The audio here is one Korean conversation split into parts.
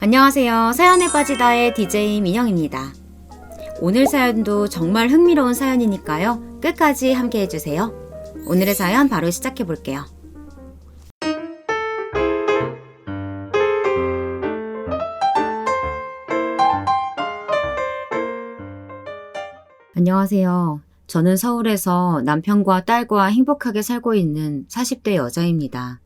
안녕하세요. 사연에 빠지다의 DJ 민영입니다. 오늘 사연도 정말 흥미로운 사연이니까요. 끝까지 함께 해주세요. 오늘의 사연 바로 시작해 볼게요. 안녕하세요. 저는 서울에서 남편과 딸과 행복하게 살고 있는 40대 여자입니다.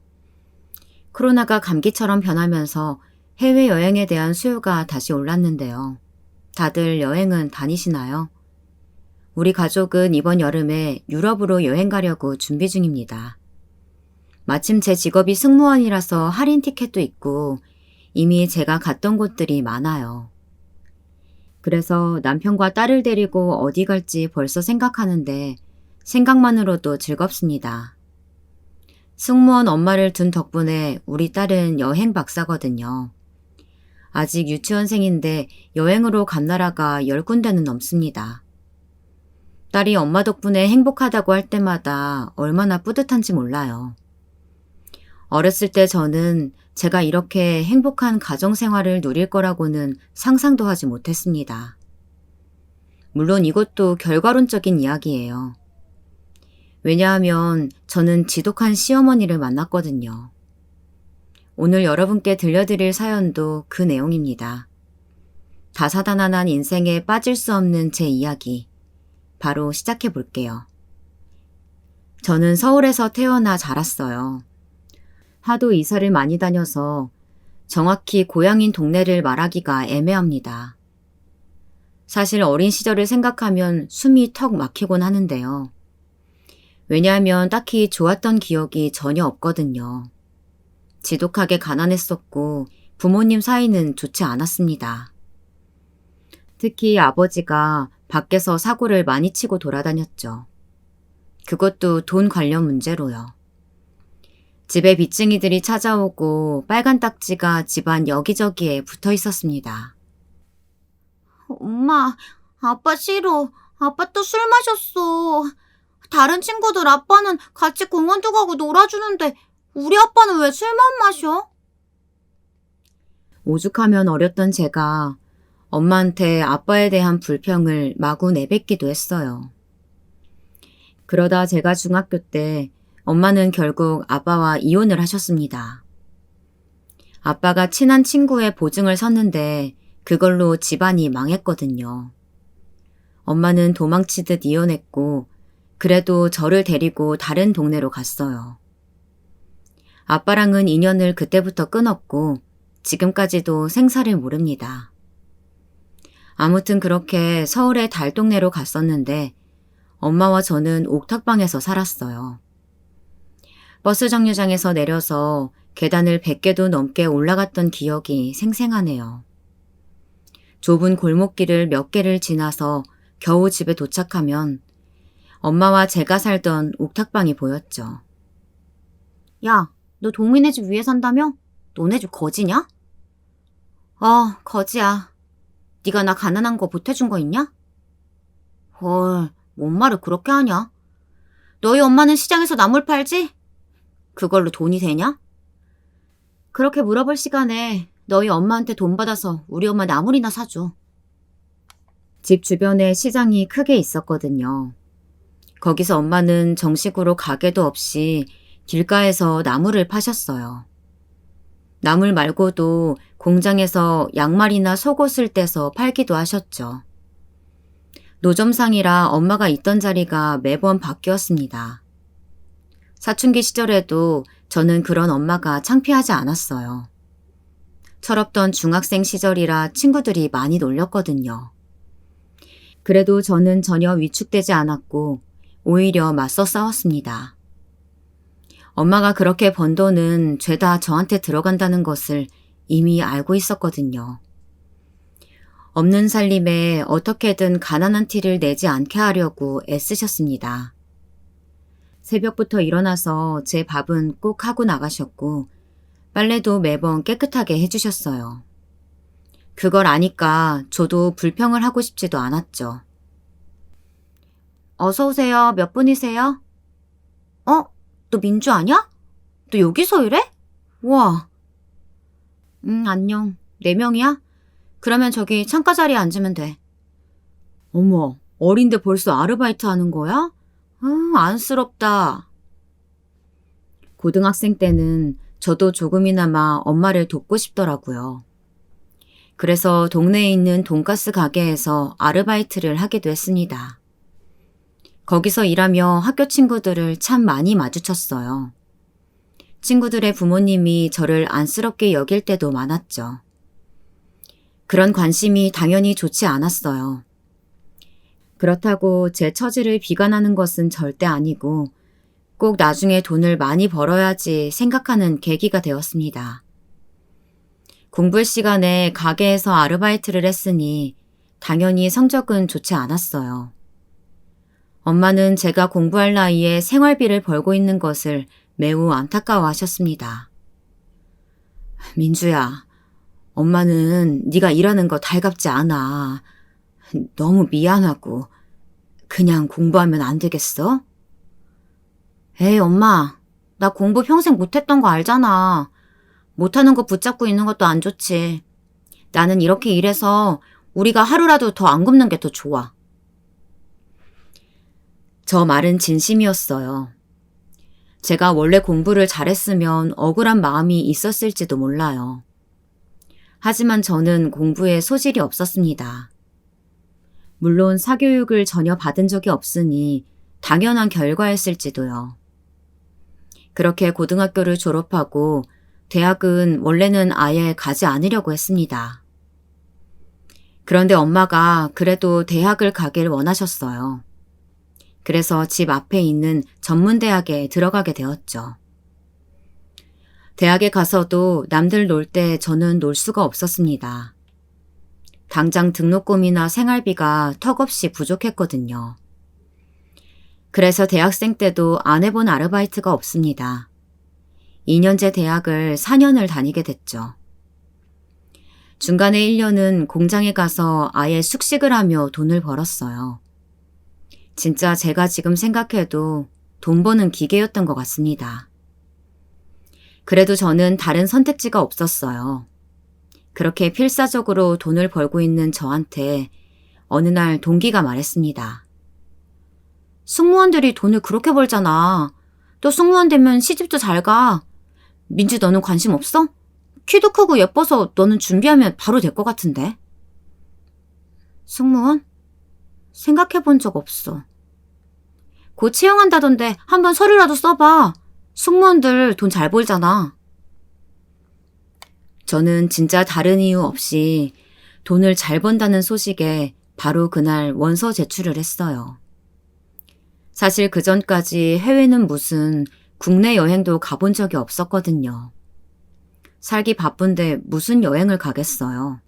코로나가 감기처럼 변하면서 해외여행에 대한 수요가 다시 올랐는데요. 다들 여행은 다니시나요? 우리 가족은 이번 여름에 유럽으로 여행 가려고 준비 중입니다. 마침 제 직업이 승무원이라서 할인 티켓도 있고 이미 제가 갔던 곳들이 많아요. 그래서 남편과 딸을 데리고 어디 갈지 벌써 생각하는데 생각만으로도 즐겁습니다. 승무원 엄마를 둔 덕분에 우리 딸은 여행 박사거든요. 아직 유치원생인데 여행으로 간 나라가 10군데는 넘습니다. 딸이 엄마 덕분에 행복하다고 할 때마다 얼마나 뿌듯한지 몰라요. 어렸을 때 저는 제가 이렇게 행복한 가정생활을 누릴 거라고는 상상도 하지 못했습니다. 물론 이것도 결과론적인 이야기예요. 왜냐하면 저는 지독한 시어머니를 만났거든요. 오늘 여러분께 들려드릴 사연도 그 내용입니다. 다사다난한 인생에 빠질 수 없는 제 이야기, 바로 시작해 볼게요. 저는 서울에서 태어나 자랐어요. 하도 이사를 많이 다녀서 정확히 고향인 동네를 말하기가 애매합니다. 사실 어린 시절을 생각하면 숨이 턱 막히곤 하는데요. 왜냐하면 딱히 좋았던 기억이 전혀 없거든요. 지독하게 가난했었고 부모님 사이는 좋지 않았습니다. 특히 아버지가 밖에서 사고를 많이 치고 돌아다녔죠. 그것도 돈 관련 문제로요. 집에 빚쟁이들이 찾아오고 빨간 딱지가 집안 여기저기에 붙어 있었습니다. 엄마, 아빠 싫어. 아빠 또 술 마셨어. 다른 친구들 아빠는 같이 공원도 가고 놀아주는데 우리 아빠는 왜 술만 마셔? 오죽하면 어렸던 제가 엄마한테 아빠에 대한 불평을 마구 내뱉기도 했어요. 그러다 제가 중학교 때 엄마는 결국 아빠와 이혼을 하셨습니다. 아빠가 친한 친구의 보증을 섰는데 그걸로 집안이 망했거든요. 엄마는 도망치듯 이혼했고 그래도 저를 데리고 다른 동네로 갔어요. 아빠랑은 인연을 그때부터 끊었고 지금까지도 생사를 모릅니다. 아무튼 그렇게 서울의 달동네로 갔었는데 엄마와 저는 옥탑방에서 살았어요. 버스 정류장에서 내려서 계단을 100개도 넘게 올라갔던 기억이 생생하네요. 좁은 골목길을 몇 개를 지나서 겨우 집에 도착하면 엄마와 제가 살던 옥탑방이 보였죠. 야, 너 동민네 집 위에 산다며? 너네 집 거지냐? 거지야. 네가 나 가난한 거 보태준 거 있냐? 헐, 뭔 말을 그렇게 하냐? 너희 엄마는 시장에서 나물 팔지? 그걸로 돈이 되냐? 그렇게 물어볼 시간에 너희 엄마한테 돈 받아서 우리 엄마 나물이나 사줘. 집 주변에 시장이 크게 있었거든요. 거기서 엄마는 정식으로 가게도 없이 길가에서 나물을 파셨어요. 나물 말고도 공장에서 양말이나 속옷을 떼서 팔기도 하셨죠. 노점상이라 엄마가 있던 자리가 매번 바뀌었습니다. 사춘기 시절에도 저는 그런 엄마가 창피하지 않았어요. 철없던 중학생 시절이라 친구들이 많이 놀렸거든요. 그래도 저는 전혀 위축되지 않았고 오히려 맞서 싸웠습니다. 엄마가 그렇게 번 돈은 죄다 저한테 들어간다는 것을 이미 알고 있었거든요. 없는 살림에 어떻게든 가난한 티를 내지 않게 하려고 애쓰셨습니다. 새벽부터 일어나서 제 밥은 꼭 하고 나가셨고 빨래도 매번 깨끗하게 해주셨어요. 그걸 아니까 저도 불평을 하고 싶지도 않았죠. 어서 오세요. 몇 분이세요? 너 민주 아냐? 너 여기서 일해? 와. 안녕. 4명이야? 그러면 저기 창가 자리에 앉으면 돼. 어머, 어린데 벌써 아르바이트 하는 거야? 안쓰럽다. 고등학생 때는 저도 조금이나마 엄마를 돕고 싶더라고요. 그래서 동네에 있는 돈가스 가게에서 아르바이트를 하기도 했습니다. 거기서 일하며 학교 친구들을 참 많이 마주쳤어요. 친구들의 부모님이 저를 안쓰럽게 여길 때도 많았죠. 그런 관심이 당연히 좋지 않았어요. 그렇다고 제 처지를 비관하는 것은 절대 아니고 꼭 나중에 돈을 많이 벌어야지 생각하는 계기가 되었습니다. 공부할 시간에 가게에서 아르바이트를 했으니 당연히 성적은 좋지 않았어요. 엄마는 제가 공부할 나이에 생활비를 벌고 있는 것을 매우 안타까워하셨습니다. 민주야, 엄마는 네가 일하는 거 달갑지 않아. 너무 미안하고 그냥 공부하면 안 되겠어? 에이, 엄마, 나 공부 평생 못했던 거 알잖아. 못하는 거 붙잡고 있는 것도 안 좋지. 나는 이렇게 일해서 우리가 하루라도 더 안 굶는 게 더 좋아. 저 말은 진심이었어요. 제가 원래 공부를 잘했으면 억울한 마음이 있었을지도 몰라요. 하지만 저는 공부에 소질이 없었습니다. 물론 사교육을 전혀 받은 적이 없으니 당연한 결과였을지도요. 그렇게 고등학교를 졸업하고 대학은 원래는 아예 가지 않으려고 했습니다. 그런데 엄마가 그래도 대학을 가길 원하셨어요. 그래서 집 앞에 있는 전문대학에 들어가게 되었죠. 대학에 가서도 남들 놀 때 저는 놀 수가 없었습니다. 당장 등록금이나 생활비가 턱없이 부족했거든요. 그래서 대학생 때도 안 해본 아르바이트가 없습니다. 2년제 대학을 4년을 다니게 됐죠. 중간에 1년은 공장에 가서 아예 숙식을 하며 돈을 벌었어요. 진짜 제가 지금 생각해도 돈 버는 기계였던 것 같습니다. 그래도 저는 다른 선택지가 없었어요. 그렇게 필사적으로 돈을 벌고 있는 저한테 어느 날 동기가 말했습니다. 승무원들이 돈을 그렇게 벌잖아. 또 승무원 되면 시집도 잘 가. 민주 너는 관심 없어? 키도 크고 예뻐서 너는 준비하면 바로 될 것 같은데. 승무원? 생각해 본 적 없어. 곧 채용한다던데 한번 서류라도 써봐. 승무원들 돈 잘 벌잖아. 저는 진짜 다른 이유 없이 돈을 잘 번다는 소식에 바로 그날 원서 제출을 했어요. 사실 그 전까지 해외는 무슨 국내 여행도 가본 적이 없었거든요. 살기 바쁜데 무슨 여행을 가겠어요.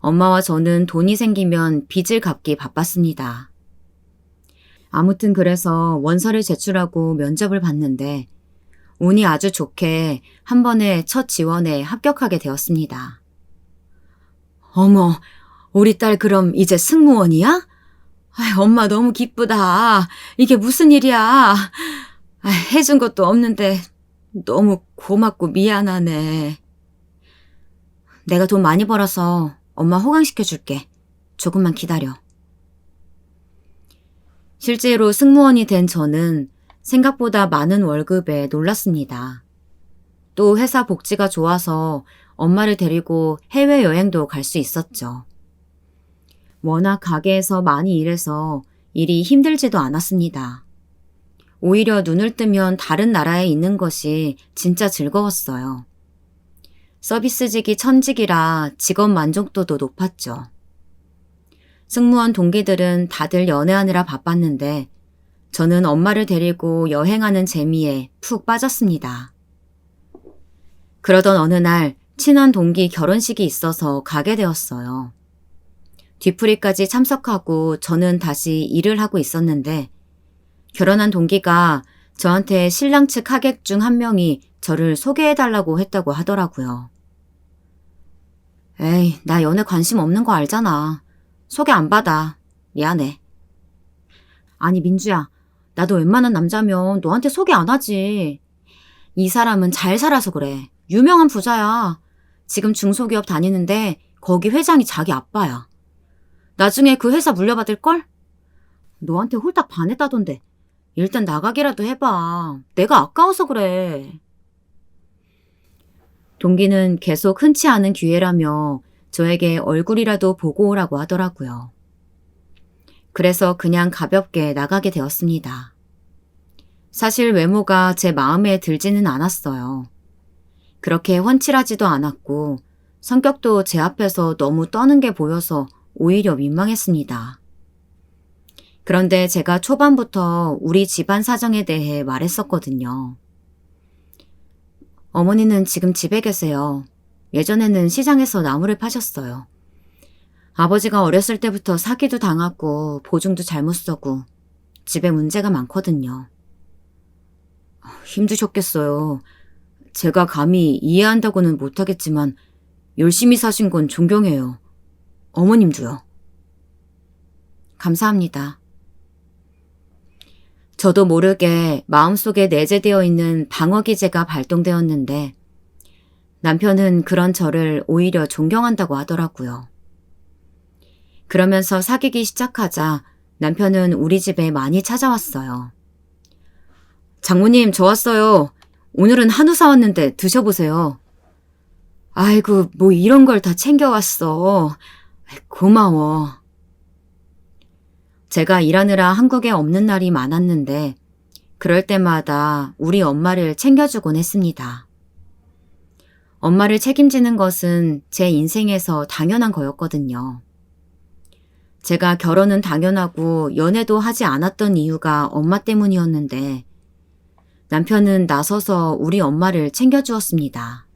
엄마와 저는 돈이 생기면 빚을 갚기 바빴습니다. 아무튼 그래서 원서를 제출하고 면접을 봤는데 운이 아주 좋게 한 번에 첫 지원에 합격하게 되었습니다. 어머, 우리 딸 그럼 이제 승무원이야? 엄마 너무 기쁘다. 이게 무슨 일이야. 해준 것도 없는데 너무 고맙고 미안하네. 내가 돈 많이 벌어서 엄마 호강시켜줄게. 조금만 기다려. 실제로 승무원이 된 저는 생각보다 많은 월급에 놀랐습니다. 또 회사 복지가 좋아서 엄마를 데리고 해외여행도 갈 수 있었죠. 워낙 가게에서 많이 일해서 일이 힘들지도 않았습니다. 오히려 눈을 뜨면 다른 나라에 있는 것이 진짜 즐거웠어요. 서비스직이 천직이라 직업 만족도도 높았죠. 승무원 동기들은 다들 연애하느라 바빴는데 저는 엄마를 데리고 여행하는 재미에 푹 빠졌습니다. 그러던 어느 날 친한 동기 결혼식이 있어서 가게 되었어요. 뒤풀이까지 참석하고 저는 다시 일을 하고 있었는데 결혼한 동기가 저한테 신랑 측 하객 중 한 명이 저를 소개해달라고 했다고 하더라고요. 에이, 나 연애 관심 없는 거 알잖아. 소개 안 받아. 미안해. 아니 민주야, 나도 웬만한 남자면 너한테 소개 안 하지. 이 사람은 잘 살아서 그래. 유명한 부자야. 지금 중소기업 다니는데 거기 회장이 자기 아빠야. 나중에 그 회사 물려받을걸? 너한테 홀딱 반했다던데. 일단 나가기라도 해봐. 내가 아까워서 그래. 동기는 계속 흔치 않은 기회라며 저에게 얼굴이라도 보고 오라고 하더라고요. 그래서 그냥 가볍게 나가게 되었습니다. 사실 외모가 제 마음에 들지는 않았어요. 그렇게 훤칠하지도 않았고 성격도 제 앞에서 너무 떠는 게 보여서 오히려 민망했습니다. 그런데 제가 초반부터 우리 집안 사정에 대해 말했었거든요. 어머니는 지금 집에 계세요. 예전에는 시장에서 나무를 파셨어요. 아버지가 어렸을 때부터 사기도 당하고 보증도 잘못 서고 집에 문제가 많거든요. 힘드셨겠어요. 제가 감히 이해한다고는 못하겠지만 열심히 사신 건 존경해요. 어머님도요. 감사합니다. 저도 모르게 마음속에 내재되어 있는 방어 기제가 발동되었는데 남편은 그런 저를 오히려 존경한다고 하더라고요. 그러면서 사귀기 시작하자 남편은 우리 집에 많이 찾아왔어요. 장모님, 저 왔어요. 오늘은 한우 사왔는데 드셔보세요. 아이고, 뭐 이런 걸 다 챙겨왔어. 고마워. 제가 일하느라 한국에 없는 날이 많았는데 그럴 때마다 우리 엄마를 챙겨주곤 했습니다. 엄마를 책임지는 것은 제 인생에서 당연한 거였거든요. 제가 결혼은 당연하고 연애도 하지 않았던 이유가 엄마 때문이었는데 남편은 나서서 우리 엄마를 챙겨주었습니다.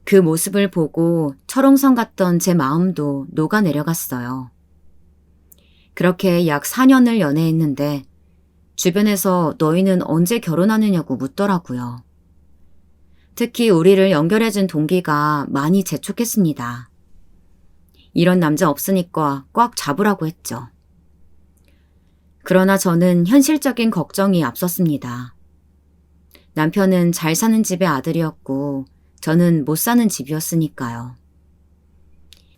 그 모습을 보고 철옹성 같던 제 마음도 녹아내려갔어요. 그렇게 약 4년을 연애했는데 주변에서 너희는 언제 결혼하느냐고 묻더라고요. 특히 우리를 연결해준 동기가 많이 재촉했습니다. 이런 남자 없으니까 꽉 잡으라고 했죠. 그러나 저는 현실적인 걱정이 앞섰습니다. 남편은 잘 사는 집의 아들이었고 저는 못 사는 집이었으니까요.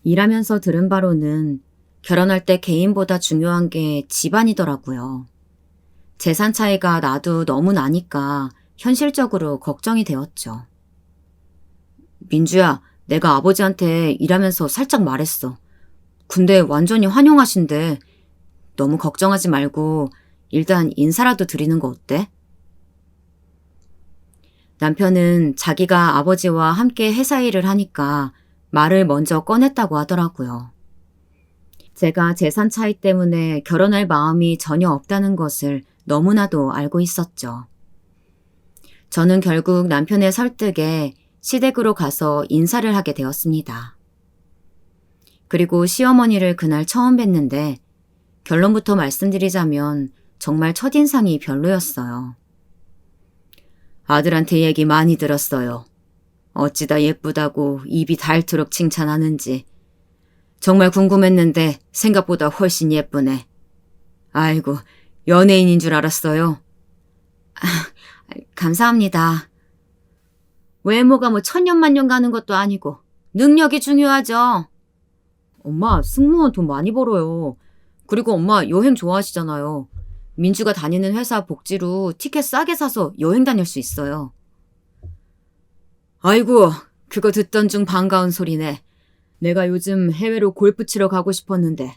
일하면서 들은 바로는 결혼할 때 개인보다 중요한 게 집안이더라고요. 재산 차이가 나도 너무 나니까 현실적으로 걱정이 되었죠. 민주야, 내가 아버지한테 일하면서 살짝 말했어. 근데 완전히 환영하신대. 너무 걱정하지 말고 일단 인사라도 드리는 거 어때? 남편은 자기가 아버지와 함께 회사 일을 하니까 말을 먼저 꺼냈다고 하더라고요. 제가 재산 차이 때문에 결혼할 마음이 전혀 없다는 것을 너무나도 알고 있었죠. 저는 결국 남편의 설득에 시댁으로 가서 인사를 하게 되었습니다. 그리고 시어머니를 그날 처음 뵀는데 결론부터 말씀드리자면 정말 첫인상이 별로였어요. 아들한테 얘기 많이 들었어요. 어찌다 예쁘다고 입이 닳도록 칭찬하는지. 정말 궁금했는데 생각보다 훨씬 예쁘네. 아이고, 연예인인 줄 알았어요. 감사합니다. 외모가 뭐 천년만년 가는 것도 아니고 능력이 중요하죠. 엄마, 승무원 돈 많이 벌어요. 그리고 엄마 여행 좋아하시잖아요. 민주가 다니는 회사 복지로 티켓 싸게 사서 여행 다닐 수 있어요. 아이고, 그거 듣던 중 반가운 소리네. 내가 요즘 해외로 골프 치러 가고 싶었는데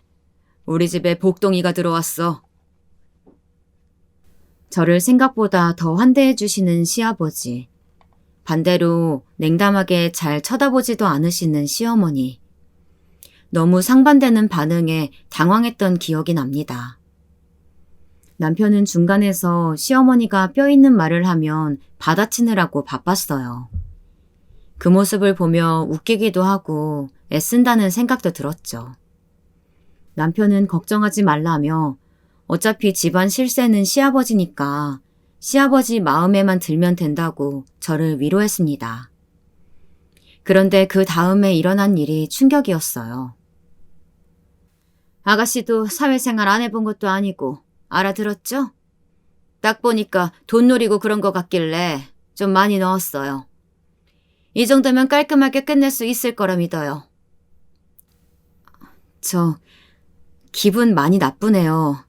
우리 집에 복동이가 들어왔어. 저를 생각보다 더 환대해 주시는 시아버지. 반대로 냉담하게 잘 쳐다보지도 않으시는 시어머니. 너무 상반되는 반응에 당황했던 기억이 납니다. 남편은 중간에서 시어머니가 뼈 있는 말을 하면 받아치느라고 바빴어요. 그 모습을 보며 웃기기도 하고 애쓴다는 생각도 들었죠. 남편은 걱정하지 말라며 어차피 집안 실세는 시아버지니까 시아버지 마음에만 들면 된다고 저를 위로했습니다. 그런데 그 다음에 일어난 일이 충격이었어요. 아가씨도 사회생활 안 해본 것도 아니고 알아들었죠? 딱 보니까 돈 노리고 그런 것 같길래 좀 많이 넣었어요. 이 정도면 깔끔하게 끝낼 수 있을 거라 믿어요. 저 기분 많이 나쁘네요.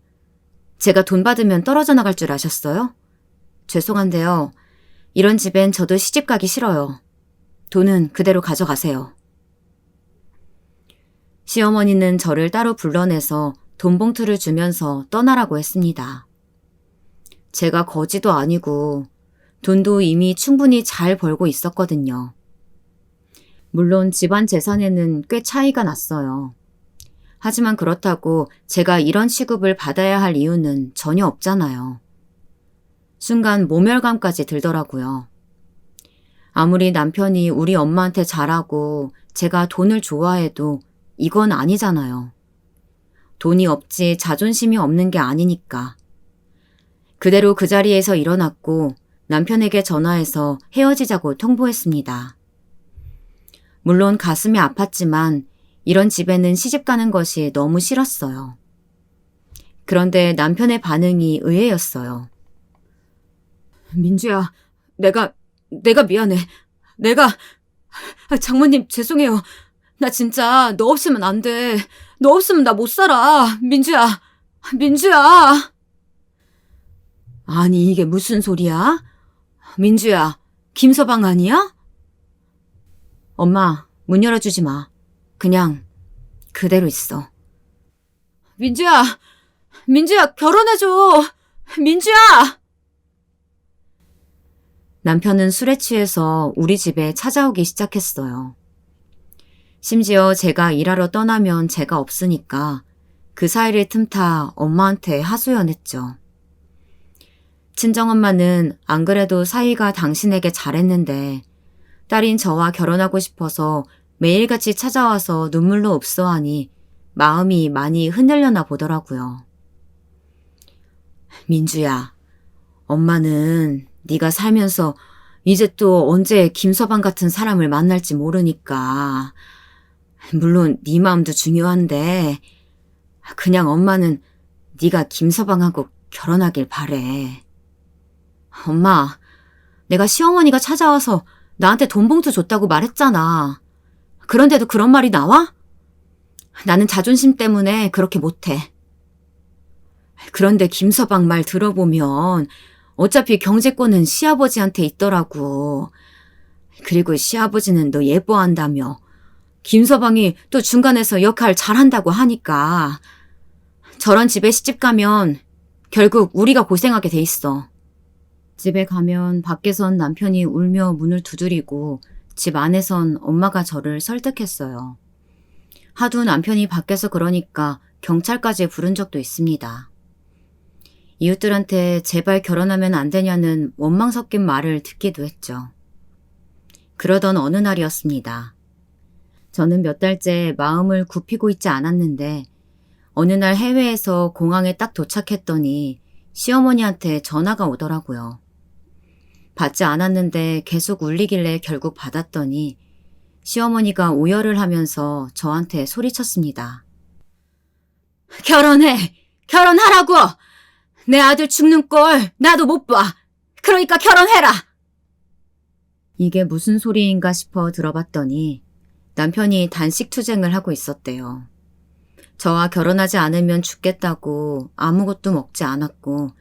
제가 돈 받으면 떨어져 나갈 줄 아셨어요? 죄송한데요. 이런 집엔 저도 시집 가기 싫어요. 돈은 그대로 가져가세요. 시어머니는 저를 따로 불러내서 돈 봉투를 주면서 떠나라고 했습니다. 제가 거지도 아니고 돈도 이미 충분히 잘 벌고 있었거든요. 물론 집안 재산에는 꽤 차이가 났어요. 하지만 그렇다고 제가 이런 취급을 받아야 할 이유는 전혀 없잖아요. 순간 모멸감까지 들더라고요. 아무리 남편이 우리 엄마한테 잘하고 제가 돈을 좋아해도 이건 아니잖아요. 돈이 없지 자존심이 없는 게 아니니까. 그대로 그 자리에서 일어났고 남편에게 전화해서 헤어지자고 통보했습니다. 물론 가슴이 아팠지만 이런 집에는 시집 가는 것이 너무 싫었어요. 그런데 남편의 반응이 의외였어요. 민주야, 내가 미안해. 장모님 죄송해요. 나 진짜 너 없으면 안 돼. 너 없으면 나 못 살아. 민주야. 아니 이게 무슨 소리야? 민주야, 김서방 아니야? 엄마, 문 열어주지 마. 그냥 그대로 있어. 민주야, 결혼해줘. 민주야! 남편은 술에 취해서 우리 집에 찾아오기 시작했어요. 심지어 제가 일하러 떠나면 제가 없으니까 그 사이를 틈타 엄마한테 하소연했죠. 친정엄마는 안 그래도 사위가 당신에게 잘했는데 딸인 저와 결혼하고 싶어서 매일같이 찾아와서 눈물로 읍소하니 마음이 많이 흔들려나 보더라고요. 민주야, 엄마는 네가 살면서 이제 또 언제 김서방 같은 사람을 만날지 모르니까 물론 네 마음도 중요한데 그냥 엄마는 네가 김서방하고 결혼하길 바래. 엄마, 내가 시어머니가 찾아와서 나한테 돈 봉투 줬다고 말했잖아. 그런데도 그런 말이 나와? 나는 자존심 때문에 그렇게 못해. 그런데 김서방 말 들어보면 어차피 경제권은 시아버지한테 있더라고. 그리고 시아버지는 너 예뻐한다며. 김서방이 또 중간에서 역할 잘한다고 하니까 저런 집에 시집가면 결국 우리가 고생하게 돼 있어. 집에 가면 밖에선 남편이 울며 문을 두드리고 집 안에선 엄마가 저를 설득했어요. 하도 남편이 밖에서 그러니까 경찰까지 부른 적도 있습니다. 이웃들한테 제발 결혼하면 안 되냐는 원망 섞인 말을 듣기도 했죠. 그러던 어느 날이었습니다. 저는 몇 달째 마음을 굽히고 있지 않았는데 어느 날 해외에서 공항에 딱 도착했더니 시어머니한테 전화가 오더라고요. 받지 않았는데 계속 울리길래 결국 받았더니 시어머니가 오열을 하면서 저한테 소리쳤습니다. 결혼해! 결혼하라고! 내 아들 죽는 꼴 나도 못 봐! 그러니까 결혼해라! 이게 무슨 소리인가 싶어 들어봤더니 남편이 단식 투쟁을 하고 있었대요. 저와 결혼하지 않으면 죽겠다고 아무것도 먹지 않았고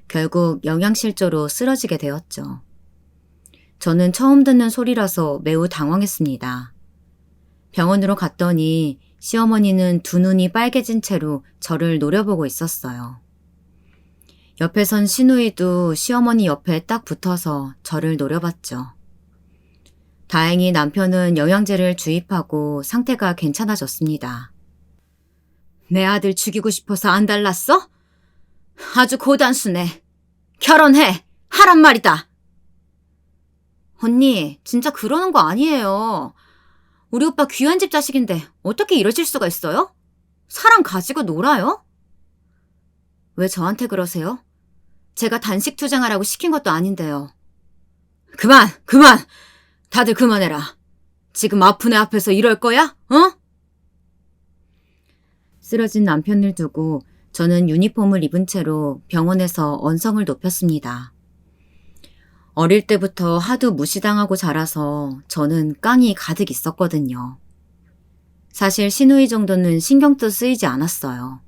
결국 영양실조로 쓰러지게 되었죠. 저는 처음 듣는 소리라서 매우 당황했습니다. 병원으로 갔더니 시어머니는 두 눈이 빨개진 채로 저를 노려보고 있었어요. 옆에 선 시누이도 시어머니 옆에 딱 붙어서 저를 노려봤죠. 다행히 남편은 영양제를 주입하고 상태가 괜찮아졌습니다. 내 아들 죽이고 싶어서 안 달랐어? 아주 고단수네. 결혼해! 하란 말이다! 언니, 진짜 그러는 거 아니에요. 우리 오빠 귀한 집 자식인데 어떻게 이러실 수가 있어요? 사람 가지고 놀아요? 왜 저한테 그러세요? 제가 단식 투쟁하라고 시킨 것도 아닌데요. 그만! 다들 그만해라. 지금 아픈 애 앞에서 이럴 거야? 어? 쓰러진 남편을 두고 저는 유니폼을 입은 채로 병원에서 언성을 높였습니다. 어릴 때부터 하도 무시당하고 자라서 저는 깡이 가득 있었거든요. 사실 시누이 정도는 신경도 쓰이지 않았어요.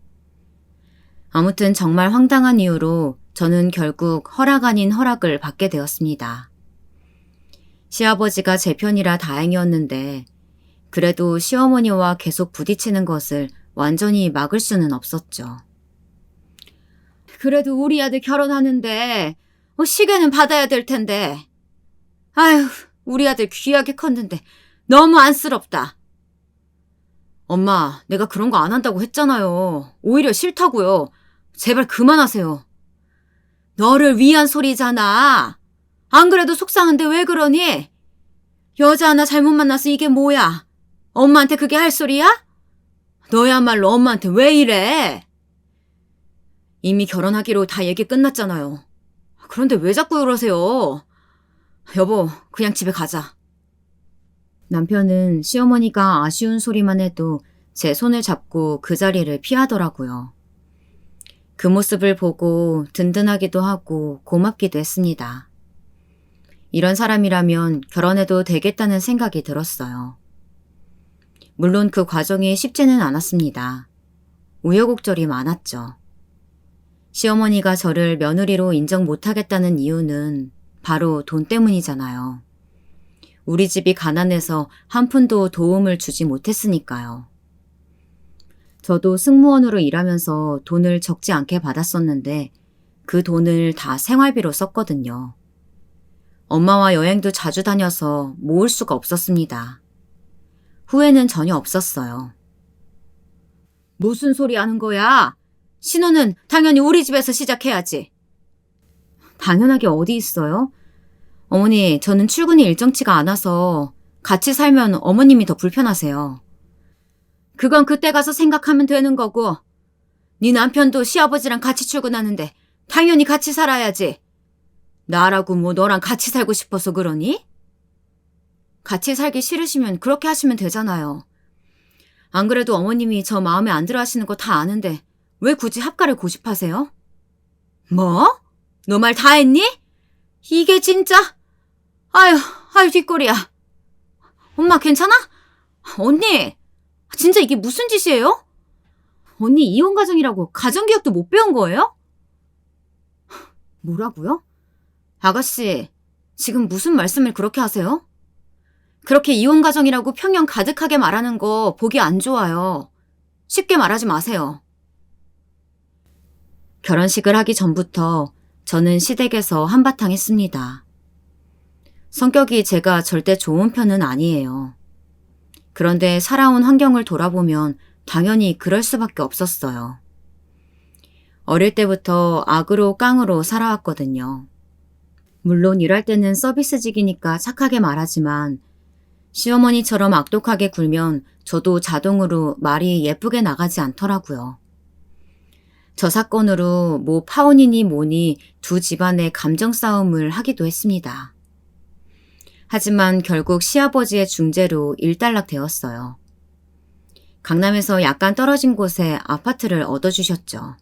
아무튼 정말 황당한 이유로 저는 결국 허락 아닌 허락을 받게 되었습니다. 시아버지가 제 편이라 다행이었는데 그래도 시어머니와 계속 부딪히는 것을 완전히 막을 수는 없었죠. 그래도 우리 아들 결혼하는데 시계는 받아야 될 텐데. 아휴, 우리 아들 귀하게 컸는데 너무 안쓰럽다. 엄마, 내가 그런 거 안 한다고 했잖아요. 오히려 싫다고요. 제발 그만하세요. 너를 위한 소리잖아. 안 그래도 속상한데 왜 그러니? 여자 하나 잘못 만나서 이게 뭐야? 엄마한테 그게 할 소리야? 너야말로 엄마한테 왜 이래? 이미 결혼하기로 다 얘기 끝났잖아요. 그런데 왜 자꾸 그러세요? 여보, 그냥 집에 가자. 남편은 시어머니가 아쉬운 소리만 해도 제 손을 잡고 그 자리를 피하더라고요. 그 모습을 보고 든든하기도 하고 고맙기도 했습니다. 이런 사람이라면 결혼해도 되겠다는 생각이 들었어요. 물론 그 과정이 쉽지는 않았습니다. 우여곡절이 많았죠. 시어머니가 저를 며느리로 인정 못하겠다는 이유는 바로 돈 때문이잖아요. 우리 집이 가난해서 한 푼도 도움을 주지 못했으니까요. 저도 승무원으로 일하면서 돈을 적지 않게 받았었는데 그 돈을 다 생활비로 썼거든요. 엄마와 여행도 자주 다녀서 모을 수가 없었습니다. 후회는 전혀 없었어요. 무슨 소리 하는 거야? 신혼은 당연히 우리 집에서 시작해야지. 당연하게 어디 있어요? 어머니, 저는 출근이 일정치가 않아서 같이 살면 어머님이 더 불편하세요. 그건 그때 가서 생각하면 되는 거고, 네 남편도 시아버지랑 같이 출근하는데 당연히 같이 살아야지. 나라고 뭐 너랑 같이 살고 싶어서 그러니? 같이 살기 싫으시면 그렇게 하시면 되잖아요. 안 그래도 어머님이 저 마음에 안 들어 하시는 거 다 아는데 왜 굳이 합가를 고집하세요? 뭐? 너 말 다 했니? 이게 진짜? 아유 뒷골이야. 엄마 괜찮아? 언니, 진짜 이게 무슨 짓이에요? 언니 이혼 가정이라고 가정교육도 못 배운 거예요? 뭐라고요? 아가씨, 지금 무슨 말씀을 그렇게 하세요? 그렇게 이혼 가정이라고 편견 가득하게 말하는 거 보기 안 좋아요. 쉽게 말하지 마세요. 결혼식을 하기 전부터 저는 시댁에서 한바탕 했습니다. 성격이 제가 절대 좋은 편은 아니에요. 그런데 살아온 환경을 돌아보면 당연히 그럴 수밖에 없었어요. 어릴 때부터 악으로 깡으로 살아왔거든요. 물론 일할 때는 서비스직이니까 착하게 말하지만 시어머니처럼 악독하게 굴면 저도 자동으로 말이 예쁘게 나가지 않더라고요. 저 사건으로 뭐 파혼이니 뭐니 두 집안의 감정 싸움을 하기도 했습니다. 하지만 결국 시아버지의 중재로 일단락 되었어요. 강남에서 약간 떨어진 곳에 아파트를 얻어주셨죠.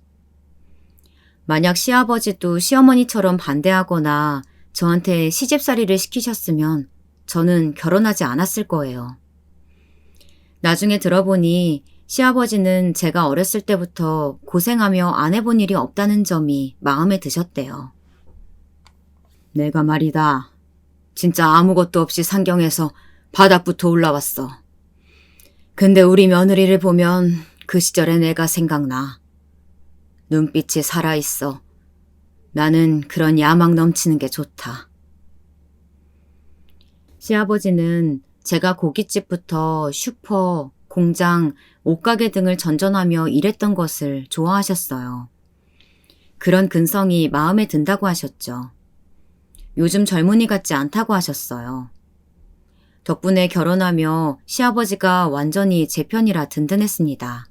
만약 시아버지도 시어머니처럼 반대하거나 저한테 시집살이를 시키셨으면 저는 결혼하지 않았을 거예요. 나중에 들어보니 시아버지는 제가 어렸을 때부터 고생하며 안 해본 일이 없다는 점이 마음에 드셨대요. 내가 말이다. 진짜 아무것도 없이 상경해서 바닥부터 올라왔어. 근데 우리 며느리를 보면 그 시절의 내가 생각나. 눈빛이 살아있어. 나는 그런 야망 넘치는 게 좋다. 시아버지는 제가 고깃집부터 슈퍼, 공장, 옷가게 등을 전전하며 일했던 것을 좋아하셨어요. 그런 근성이 마음에 든다고 하셨죠. 요즘 젊은이 같지 않다고 하셨어요. 덕분에 결혼하며 시아버지가 완전히 제 편이라 든든했습니다.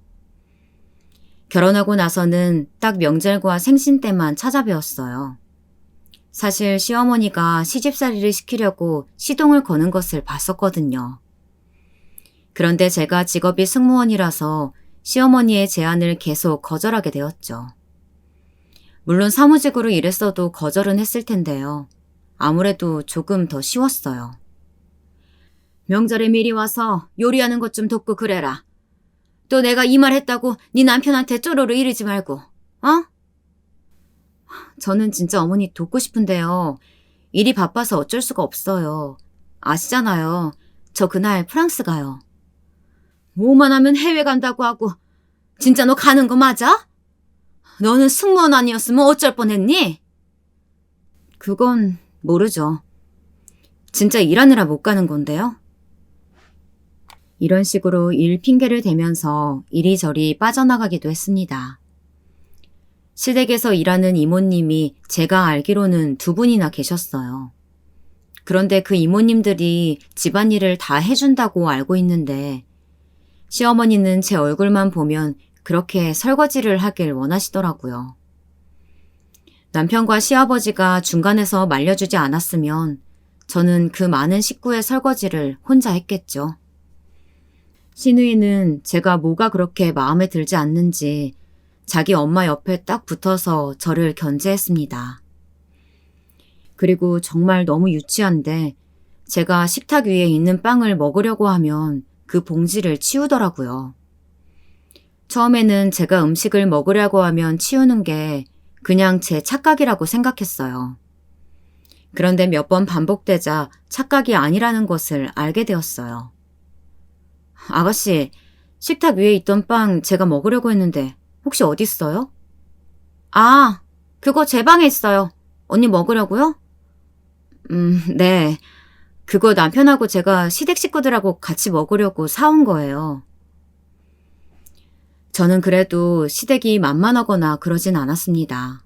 결혼하고 나서는 딱 명절과 생신 때만 찾아뵈었어요. 사실 시어머니가 시집살이를 시키려고 시동을 거는 것을 봤었거든요. 그런데 제가 직업이 승무원이라서 시어머니의 제안을 계속 거절하게 되었죠. 물론 사무직으로 일했어도 거절은 했을 텐데요. 아무래도 조금 더 쉬웠어요. 명절에 미리 와서 요리하는 것 좀 돕고 그래라. 또 내가 이 말 했다고 네 남편한테 쪼로로 이러지 말고, 어? 저는 진짜 어머니 돕고 싶은데요. 일이 바빠서 어쩔 수가 없어요. 아시잖아요. 저 그날 프랑스 가요. 뭐만 하면 해외 간다고 하고 진짜 너 가는 거 맞아? 너는 승무원 아니었으면 어쩔 뻔했니? 그건 모르죠. 진짜 일하느라 못 가는 건데요. 이런 식으로 일 핑계를 대면서 이리저리 빠져나가기도 했습니다. 시댁에서 일하는 이모님이 제가 알기로는 2분이나 계셨어요. 그런데 그 이모님들이 집안일을 다 해준다고 알고 있는데 시어머니는 제 얼굴만 보면 그렇게 설거지를 하길 원하시더라고요. 남편과 시아버지가 중간에서 말려주지 않았으면 저는 그 많은 식구의 설거지를 혼자 했겠죠. 신우이는 제가 뭐가 그렇게 마음에 들지 않는지 자기 엄마 옆에 딱 붙어서 저를 견제했습니다. 그리고 정말 너무 유치한데 제가 식탁 위에 있는 빵을 먹으려고 하면 그 봉지를 치우더라고요. 처음에는 제가 음식을 먹으려고 하면 치우는 게 그냥 제 착각이라고 생각했어요. 그런데 몇 번 반복되자 착각이 아니라는 것을 알게 되었어요. 아가씨, 식탁 위에 있던 빵 제가 먹으려고 했는데 혹시 어디 있어요? 아, 그거 제 방에 있어요. 언니 먹으려고요? 네. 그거 남편하고 제가 시댁 식구들하고 같이 먹으려고 사온 거예요. 저는 그래도 시댁이 만만하거나 그러진 않았습니다.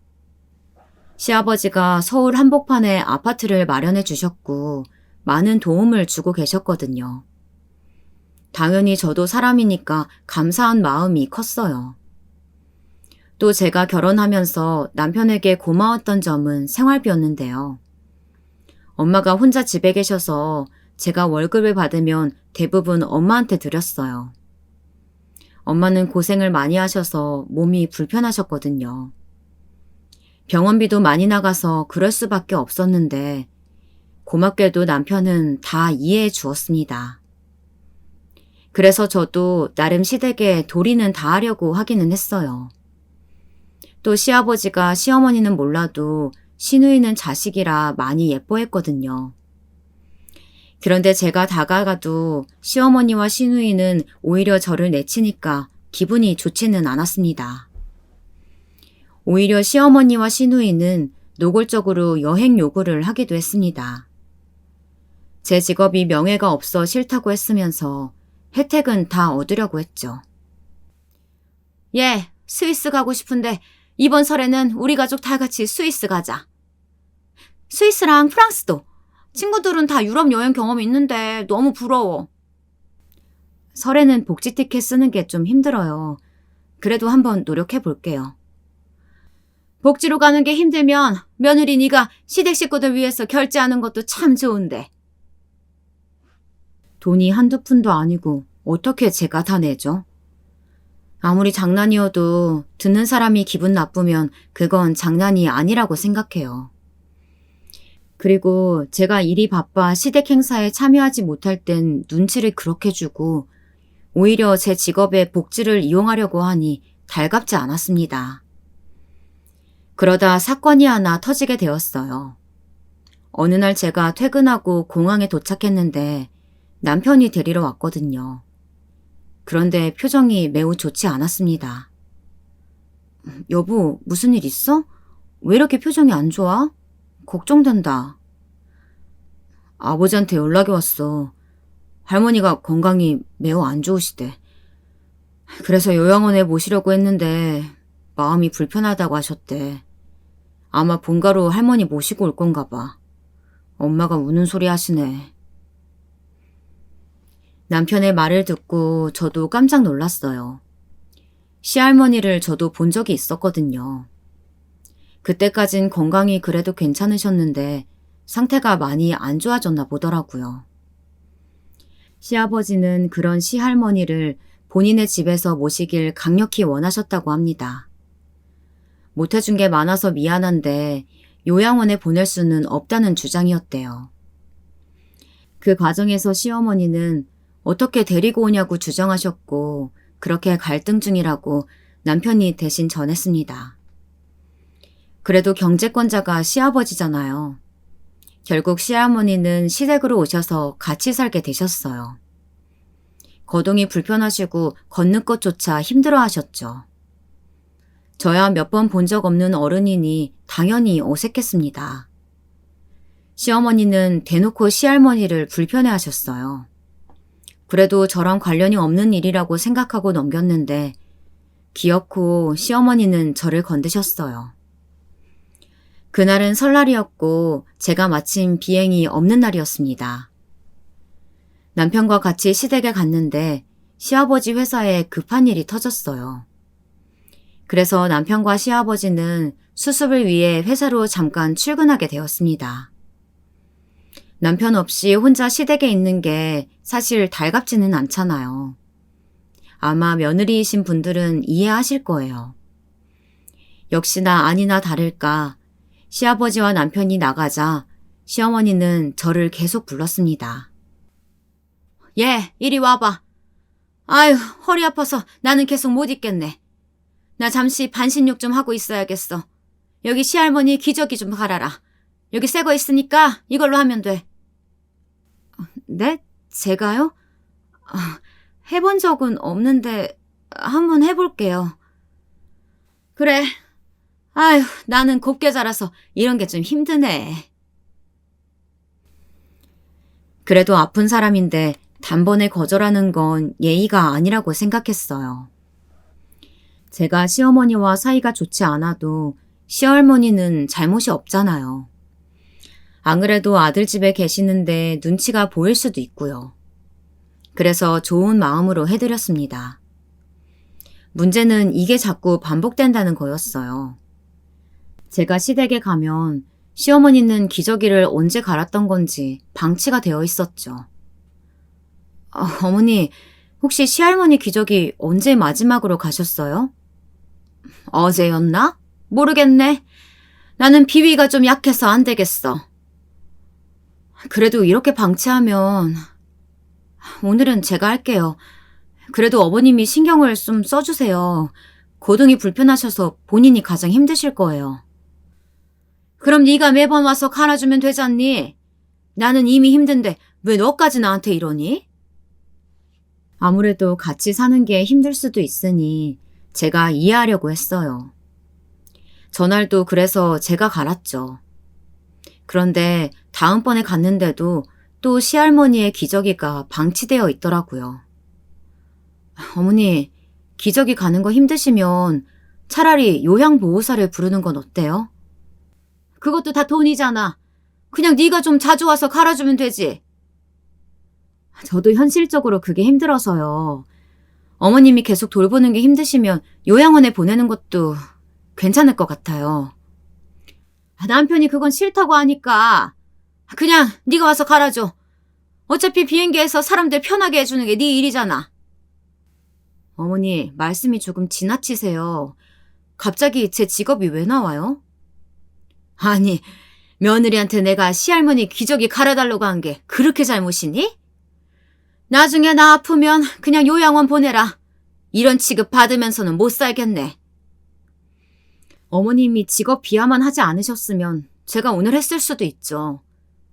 시아버지가 서울 한복판에 아파트를 마련해 주셨고 많은 도움을 주고 계셨거든요. 당연히 저도 사람이니까 감사한 마음이 컸어요. 또 제가 결혼하면서 남편에게 고마웠던 점은 생활비였는데요. 엄마가 혼자 집에 계셔서 제가 월급을 받으면 대부분 엄마한테 드렸어요. 엄마는 고생을 많이 하셔서 몸이 불편하셨거든요. 병원비도 많이 나가서 그럴 수밖에 없었는데 고맙게도 남편은 다 이해해 주었습니다. 그래서 저도 나름 시댁에 도리는 다하려고 하기는 했어요. 또 시아버지가 시어머니는 몰라도 시누이는 자식이라 많이 예뻐했거든요. 그런데 제가 다가가도 시어머니와 시누이는 오히려 저를 내치니까 기분이 좋지는 않았습니다. 오히려 시어머니와 시누이는 노골적으로 여행 요구를 하기도 했습니다. 제 직업이 명예가 없어 싫다고 했으면서 혜택은 다 얻으려고 했죠. 예, 스위스 가고 싶은데 이번 설에는 우리 가족 다 같이 스위스 가자. 스위스랑 프랑스도. 친구들은 다 유럽 여행 경험이 있는데 너무 부러워. 설에는 복지 티켓 쓰는 게 좀 힘들어요. 그래도 한번 노력해 볼게요. 복지로 가는 게 힘들면 며느리 네가 시댁 식구들 위해서 결제하는 것도 참 좋은데. 돈이 한두 푼도 아니고 어떻게 제가 다 내죠? 아무리 장난이어도 듣는 사람이 기분 나쁘면 그건 장난이 아니라고 생각해요. 그리고 제가 일이 바빠 시댁 행사에 참여하지 못할 땐 눈치를 그렇게 주고 오히려 제 직업의 복지를 이용하려고 하니 달갑지 않았습니다. 그러다 사건이 하나 터지게 되었어요. 어느 날 제가 퇴근하고 공항에 도착했는데 남편이 데리러 왔거든요. 그런데 표정이 매우 좋지 않았습니다. 여보, 무슨 일 있어? 왜 이렇게 표정이 안 좋아? 걱정된다. 아버지한테 연락이 왔어. 할머니가 건강이 매우 안 좋으시대. 그래서 요양원에 모시려고 했는데 마음이 불편하다고 하셨대. 아마 본가로 할머니 모시고 올 건가 봐. 엄마가 우는 소리 하시네. 남편의 말을 듣고 저도 깜짝 놀랐어요. 시할머니를 저도 본 적이 있었거든요. 그때까진 건강이 그래도 괜찮으셨는데 상태가 많이 안 좋아졌나 보더라고요. 시아버지는 그런 시할머니를 본인의 집에서 모시길 강력히 원하셨다고 합니다. 못해준 게 많아서 미안한데 요양원에 보낼 수는 없다는 주장이었대요. 그 과정에서 시어머니는 어떻게 데리고 오냐고 주장하셨고 그렇게 갈등 중이라고 남편이 대신 전했습니다. 그래도 경제권자가 시아버지잖아요. 결국 시어머니는 시댁으로 오셔서 같이 살게 되셨어요. 거동이 불편하시고 걷는 것조차 힘들어 하셨죠. 저야 몇 번 본 적 없는 어른이니 당연히 어색했습니다. 시어머니는 대놓고 시할머니를 불편해 하셨어요. 그래도 저랑 관련이 없는 일이라고 생각하고 넘겼는데 기어코 시어머니는 저를 건드셨어요. 그날은 설날이었고 제가 마침 비행이 없는 날이었습니다. 남편과 같이 시댁에 갔는데 시아버지 회사에 급한 일이 터졌어요. 그래서 남편과 시아버지는 수습을 위해 회사로 잠깐 출근하게 되었습니다. 남편 없이 혼자 시댁에 있는 게 사실 달갑지는 않잖아요. 아마 며느리이신 분들은 이해하실 거예요. 역시나 아니나 다를까 시아버지와 남편이 나가자 시어머니는 저를 계속 불렀습니다. 얘, 이리 와봐. 아유, 허리 아파서 나는 계속 못 있겠네. 나 잠시 반신욕 좀 하고 있어야겠어. 여기 시할머니 기저귀 좀 갈아라. 여기 새 거 있으니까 이걸로 하면 돼. 네? 제가요? 해본 적은 없는데 한번 해볼게요. 그래. 아휴, 나는 곱게 자라서 이런 게 좀 힘드네. 그래도 아픈 사람인데 단번에 거절하는 건 예의가 아니라고 생각했어요. 제가 시어머니와 사이가 좋지 않아도 시어머니는 잘못이 없잖아요. 안 그래도 아들 집에 계시는데 눈치가 보일 수도 있고요. 그래서 좋은 마음으로 해드렸습니다. 문제는 이게 자꾸 반복된다는 거였어요. 제가 시댁에 가면 시어머니는 기저귀를 언제 갈았던 건지 방치가 되어 있었죠. 어머니, 혹시 시할머니 기저귀 언제 마지막으로 가셨어요? 어제였나? 모르겠네. 나는 비위가 좀 약해서 안 되겠어. 그래도 이렇게 방치하면 오늘은 제가 할게요. 그래도 어머님이 신경을 좀 써주세요. 고등이 불편하셔서 본인이 가장 힘드실 거예요. 그럼 네가 매번 와서 갈아주면 되잖니? 나는 이미 힘든데 왜 너까지 나한테 이러니? 아무래도 같이 사는 게 힘들 수도 있으니 제가 이해하려고 했어요. 전날도 그래서 제가 갈았죠. 그런데 다음번에 갔는데도 또 시할머니의 기저귀가 방치되어 있더라고요. 어머니, 기저귀 가는 거 힘드시면 차라리 요양보호사를 부르는 건 어때요? 그것도 다 돈이잖아. 그냥 네가 좀 자주 와서 갈아주면 되지. 저도 현실적으로 그게 힘들어서요. 어머님이 계속 돌보는 게 힘드시면 요양원에 보내는 것도 괜찮을 것 같아요. 남편이 그건 싫다고 하니까 그냥 네가 와서 갈아줘. 어차피 비행기에서 사람들 편하게 해주는 게 네 일이잖아. 어머니, 말씀이 조금 지나치세요. 갑자기 제 직업이 왜 나와요? 아니, 며느리한테 내가 시할머니 기저귀 갈아달라고 한 게 그렇게 잘못이니? 나중에 나 아프면 그냥 요양원 보내라. 이런 취급 받으면서는 못 살겠네. 어머님이 직업 비하만 하지 않으셨으면 제가 오늘 했을 수도 있죠.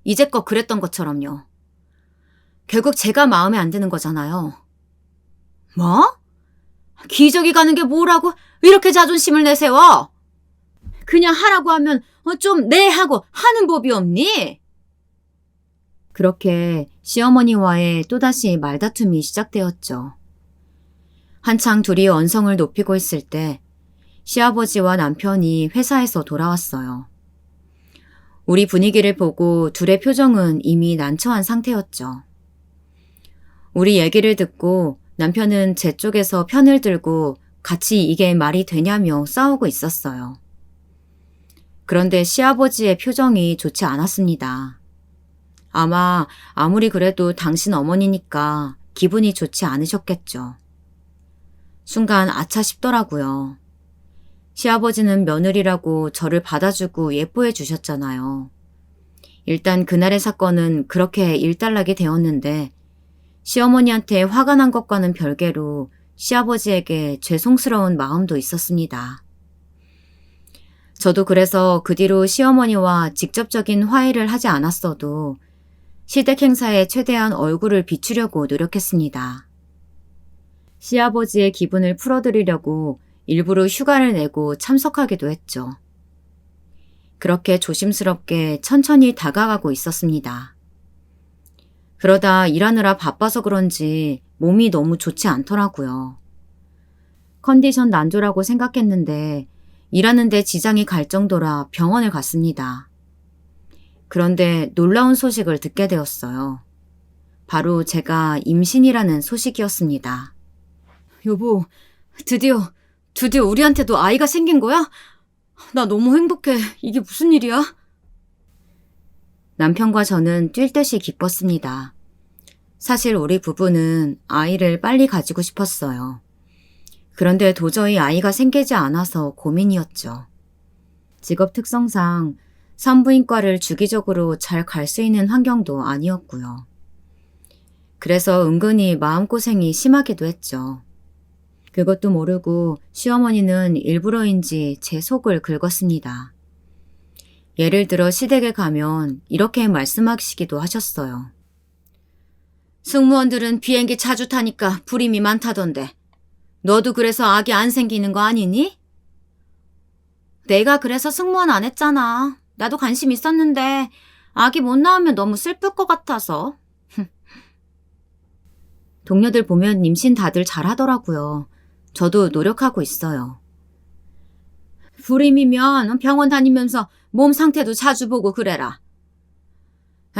이제껏 그랬던 것처럼요. 결국 제가 마음에 안 드는 거잖아요. 뭐? 기저귀 가는 게 뭐라고 이렇게 자존심을 내세워? 그냥 하라고 하면 좀 네 하고 하는 법이 없니? 그렇게 시어머니와의 또다시 말다툼이 시작되었죠. 한창 둘이 언성을 높이고 있을 때 시아버지와 남편이 회사에서 돌아왔어요. 우리 분위기를 보고 둘의 표정은 이미 난처한 상태였죠. 우리 얘기를 듣고 남편은 제 쪽에서 편을 들고 같이 이게 말이 되냐며 싸우고 있었어요. 그런데 시아버지의 표정이 좋지 않았습니다. 아마 아무리 그래도 당신 어머니니까 기분이 좋지 않으셨겠죠. 순간 아차 싶더라고요. 시아버지는 며느리라고 저를 받아주고 예뻐해 주셨잖아요. 일단 그날의 사건은 그렇게 일단락이 되었는데 시어머니한테 화가 난 것과는 별개로 시아버지에게 죄송스러운 마음도 있었습니다. 저도 그래서 그 뒤로 시어머니와 직접적인 화해를 하지 않았어도 시댁 행사에 최대한 얼굴을 비추려고 노력했습니다. 시아버지의 기분을 풀어드리려고 일부러 휴가를 내고 참석하기도 했죠. 그렇게 조심스럽게 천천히 다가가고 있었습니다. 그러다 일하느라 바빠서 그런지 몸이 너무 좋지 않더라고요. 컨디션 난조라고 생각했는데 일하는데 지장이 갈 정도라 병원을 갔습니다. 그런데 놀라운 소식을 듣게 되었어요. 바로 제가 임신이라는 소식이었습니다. 여보, 드디어 우리한테도 아이가 생긴 거야? 나 너무 행복해. 이게 무슨 일이야? 남편과 저는 뛸 듯이 기뻤습니다. 사실 우리 부부는 아이를 빨리 가지고 싶었어요. 그런데 도저히 아이가 생기지 않아서 고민이었죠. 직업 특성상 산부인과를 주기적으로 잘 갈 수 있는 환경도 아니었고요. 그래서 은근히 마음고생이 심하기도 했죠. 그것도 모르고 시어머니는 일부러인지 제 속을 긁었습니다. 예를 들어 시댁에 가면 이렇게 말씀하시기도 하셨어요. 승무원들은 비행기 자주 타니까 불임이 많다던데 너도 그래서 아기 안 생기는 거 아니니? 내가 그래서 승무원 안 했잖아. 나도 관심 있었는데 아기 못 낳으면 너무 슬플 것 같아서. 동료들 보면 임신 다들 잘하더라고요. 저도 노력하고 있어요. 불임이면 병원 다니면서 몸 상태도 자주 보고 그래라.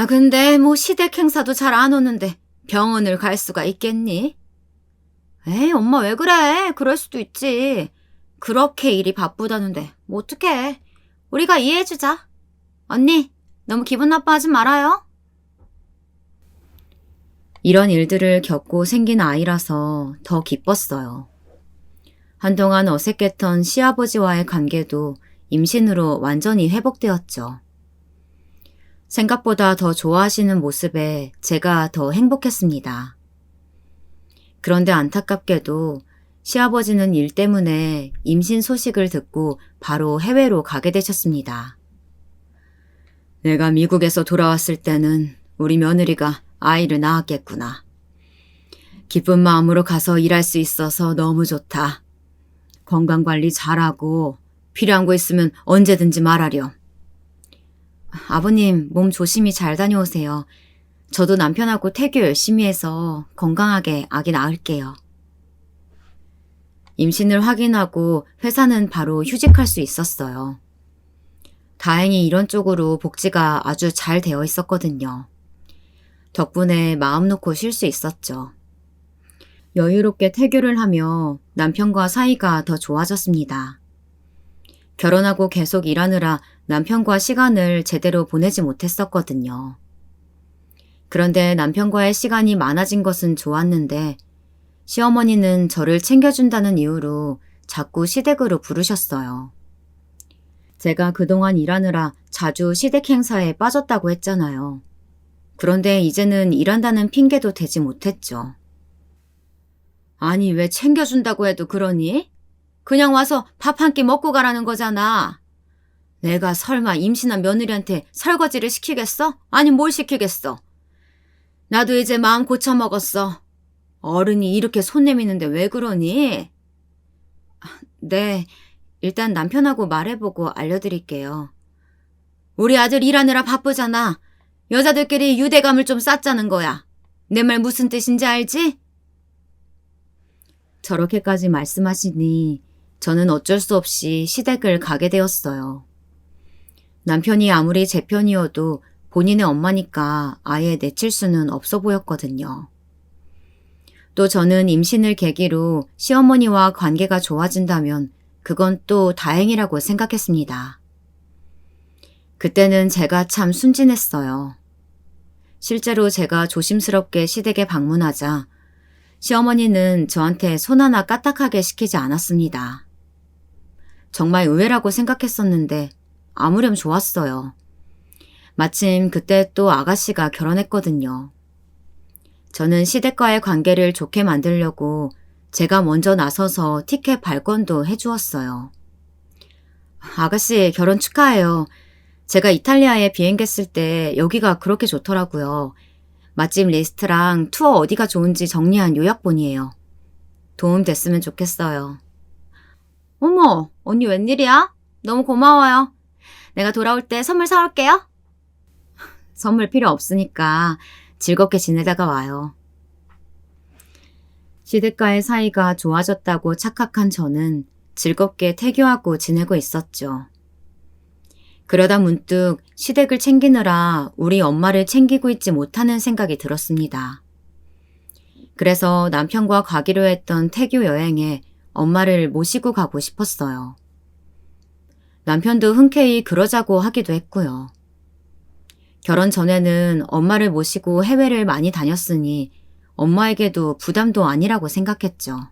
근데 시댁 행사도 잘 안 오는데 병원을 갈 수가 있겠니? 에이, 엄마 왜 그래? 그럴 수도 있지. 그렇게 일이 바쁘다는데 어떡해. 우리가 이해해주자. 언니, 너무 기분 나빠하지 말아요. 이런 일들을 겪고 생긴 아이라서 더 기뻤어요. 한동안 어색했던 시아버지와의 관계도 임신으로 완전히 회복되었죠. 생각보다 더 좋아하시는 모습에 제가 더 행복했습니다. 그런데 안타깝게도 시아버지는 일 때문에 임신 소식을 듣고 바로 해외로 가게 되셨습니다. 내가 미국에서 돌아왔을 때는 우리 며느리가 아이를 낳았겠구나. 기쁜 마음으로 가서 일할 수 있어서 너무 좋다. 건강관리 잘하고 필요한 거 있으면 언제든지 말하렴. 아버님, 몸 조심히 잘 다녀오세요. 저도 남편하고 태교 열심히 해서 건강하게 아기 낳을게요. 임신을 확인하고 회사는 바로 휴직할 수 있었어요. 다행히 이런 쪽으로 복지가 아주 잘 되어 있었거든요. 덕분에 마음 놓고 쉴 수 있었죠. 여유롭게 태교를 하며 남편과 사이가 더 좋아졌습니다. 결혼하고 계속 일하느라 남편과 시간을 제대로 보내지 못했었거든요. 그런데 남편과의 시간이 많아진 것은 좋았는데 시어머니는 저를 챙겨준다는 이유로 자꾸 시댁으로 부르셨어요. 제가 그동안 일하느라 자주 시댁 행사에 빠졌다고 했잖아요. 그런데 이제는 일한다는 핑계도 대지 못했죠. 아니, 왜 챙겨준다고 해도 그러니? 그냥 와서 밥 한 끼 먹고 가라는 거잖아. 내가 설마 임신한 며느리한테 설거지를 시키겠어? 아니, 뭘 시키겠어? 나도 이제 마음 고쳐먹었어. 어른이 이렇게 손 내미는데 왜 그러니? 네, 일단 남편하고 말해보고 알려드릴게요. 우리 아들 일하느라 바쁘잖아. 여자들끼리 유대감을 좀 쌓자는 거야. 내 말 무슨 뜻인지 알지? 저렇게까지 말씀하시니 저는 어쩔 수 없이 시댁을 가게 되었어요. 남편이 아무리 제 편이어도 본인의 엄마니까 아예 내칠 수는 없어 보였거든요. 또 저는 임신을 계기로 시어머니와 관계가 좋아진다면 그건 또 다행이라고 생각했습니다. 그때는 제가 참 순진했어요. 실제로 제가 조심스럽게 시댁에 방문하자 시어머니는 저한테 손 하나 까딱하게 시키지 않았습니다. 정말 의외라고 생각했었는데 아무렴 좋았어요. 마침 그때 또 아가씨가 결혼했거든요. 저는 시댁과의 관계를 좋게 만들려고 제가 먼저 나서서 티켓 발권도 해주었어요. 아가씨 결혼 축하해요. 제가 이탈리아에 비행했을 때 여기가 그렇게 좋더라고요. 맛집 리스트랑 투어 어디가 좋은지 정리한 요약본이에요. 도움 됐으면 좋겠어요. 어머, 언니 웬일이야? 너무 고마워요. 내가 돌아올 때 선물 사올게요. 선물 필요 없으니까 즐겁게 지내다가 와요. 시댁과의 사이가 좋아졌다고 착각한 저는 즐겁게 태교하고 지내고 있었죠. 그러다 문득 시댁을 챙기느라 우리 엄마를 챙기고 있지 못하는 생각이 들었습니다. 그래서 남편과 가기로 했던 태교 여행에 엄마를 모시고 가고 싶었어요. 남편도 흔쾌히 그러자고 하기도 했고요. 결혼 전에는 엄마를 모시고 해외를 많이 다녔으니 엄마에게도 부담도 아니라고 생각했죠.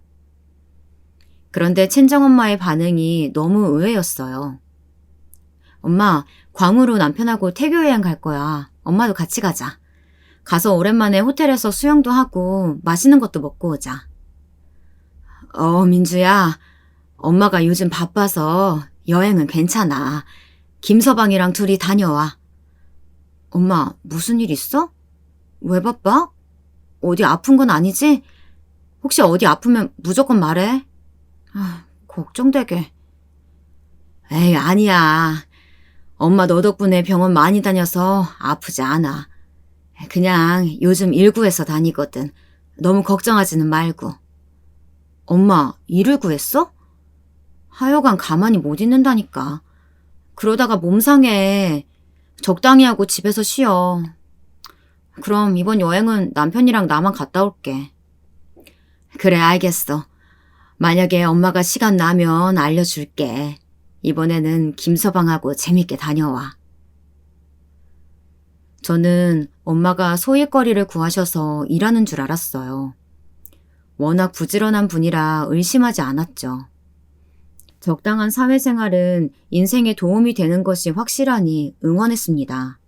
그런데 친정엄마의 반응이 너무 의외였어요. 엄마, 괌으로 남편하고 태교 여행 갈 거야. 엄마도 같이 가자. 가서 오랜만에 호텔에서 수영도 하고 맛있는 것도 먹고 오자. 민주야. 엄마가 요즘 바빠서 여행은 괜찮아. 김서방이랑 둘이 다녀와. 엄마, 무슨 일 있어? 왜 바빠? 어디 아픈 건 아니지? 혹시 어디 아프면 무조건 말해. 걱정되게. 에이, 아니야. 엄마 너 덕분에 병원 많이 다녀서 아프지 않아. 그냥 요즘 119에서 다니거든. 너무 걱정하지는 말고. 엄마, 119했어? 하여간 가만히 못 있는다니까. 그러다가 몸 상해. 적당히 하고 집에서 쉬어. 그럼 이번 여행은 남편이랑 나만 갔다 올게. 그래, 알겠어. 만약에 엄마가 시간 나면 알려줄게. 이번에는 김서방하고 재밌게 다녀와. 저는 엄마가 소일거리를 구하셔서 일하는 줄 알았어요. 워낙 부지런한 분이라 의심하지 않았죠. 적당한 사회생활은 인생에 도움이 되는 것이 확실하니 응원했습니다.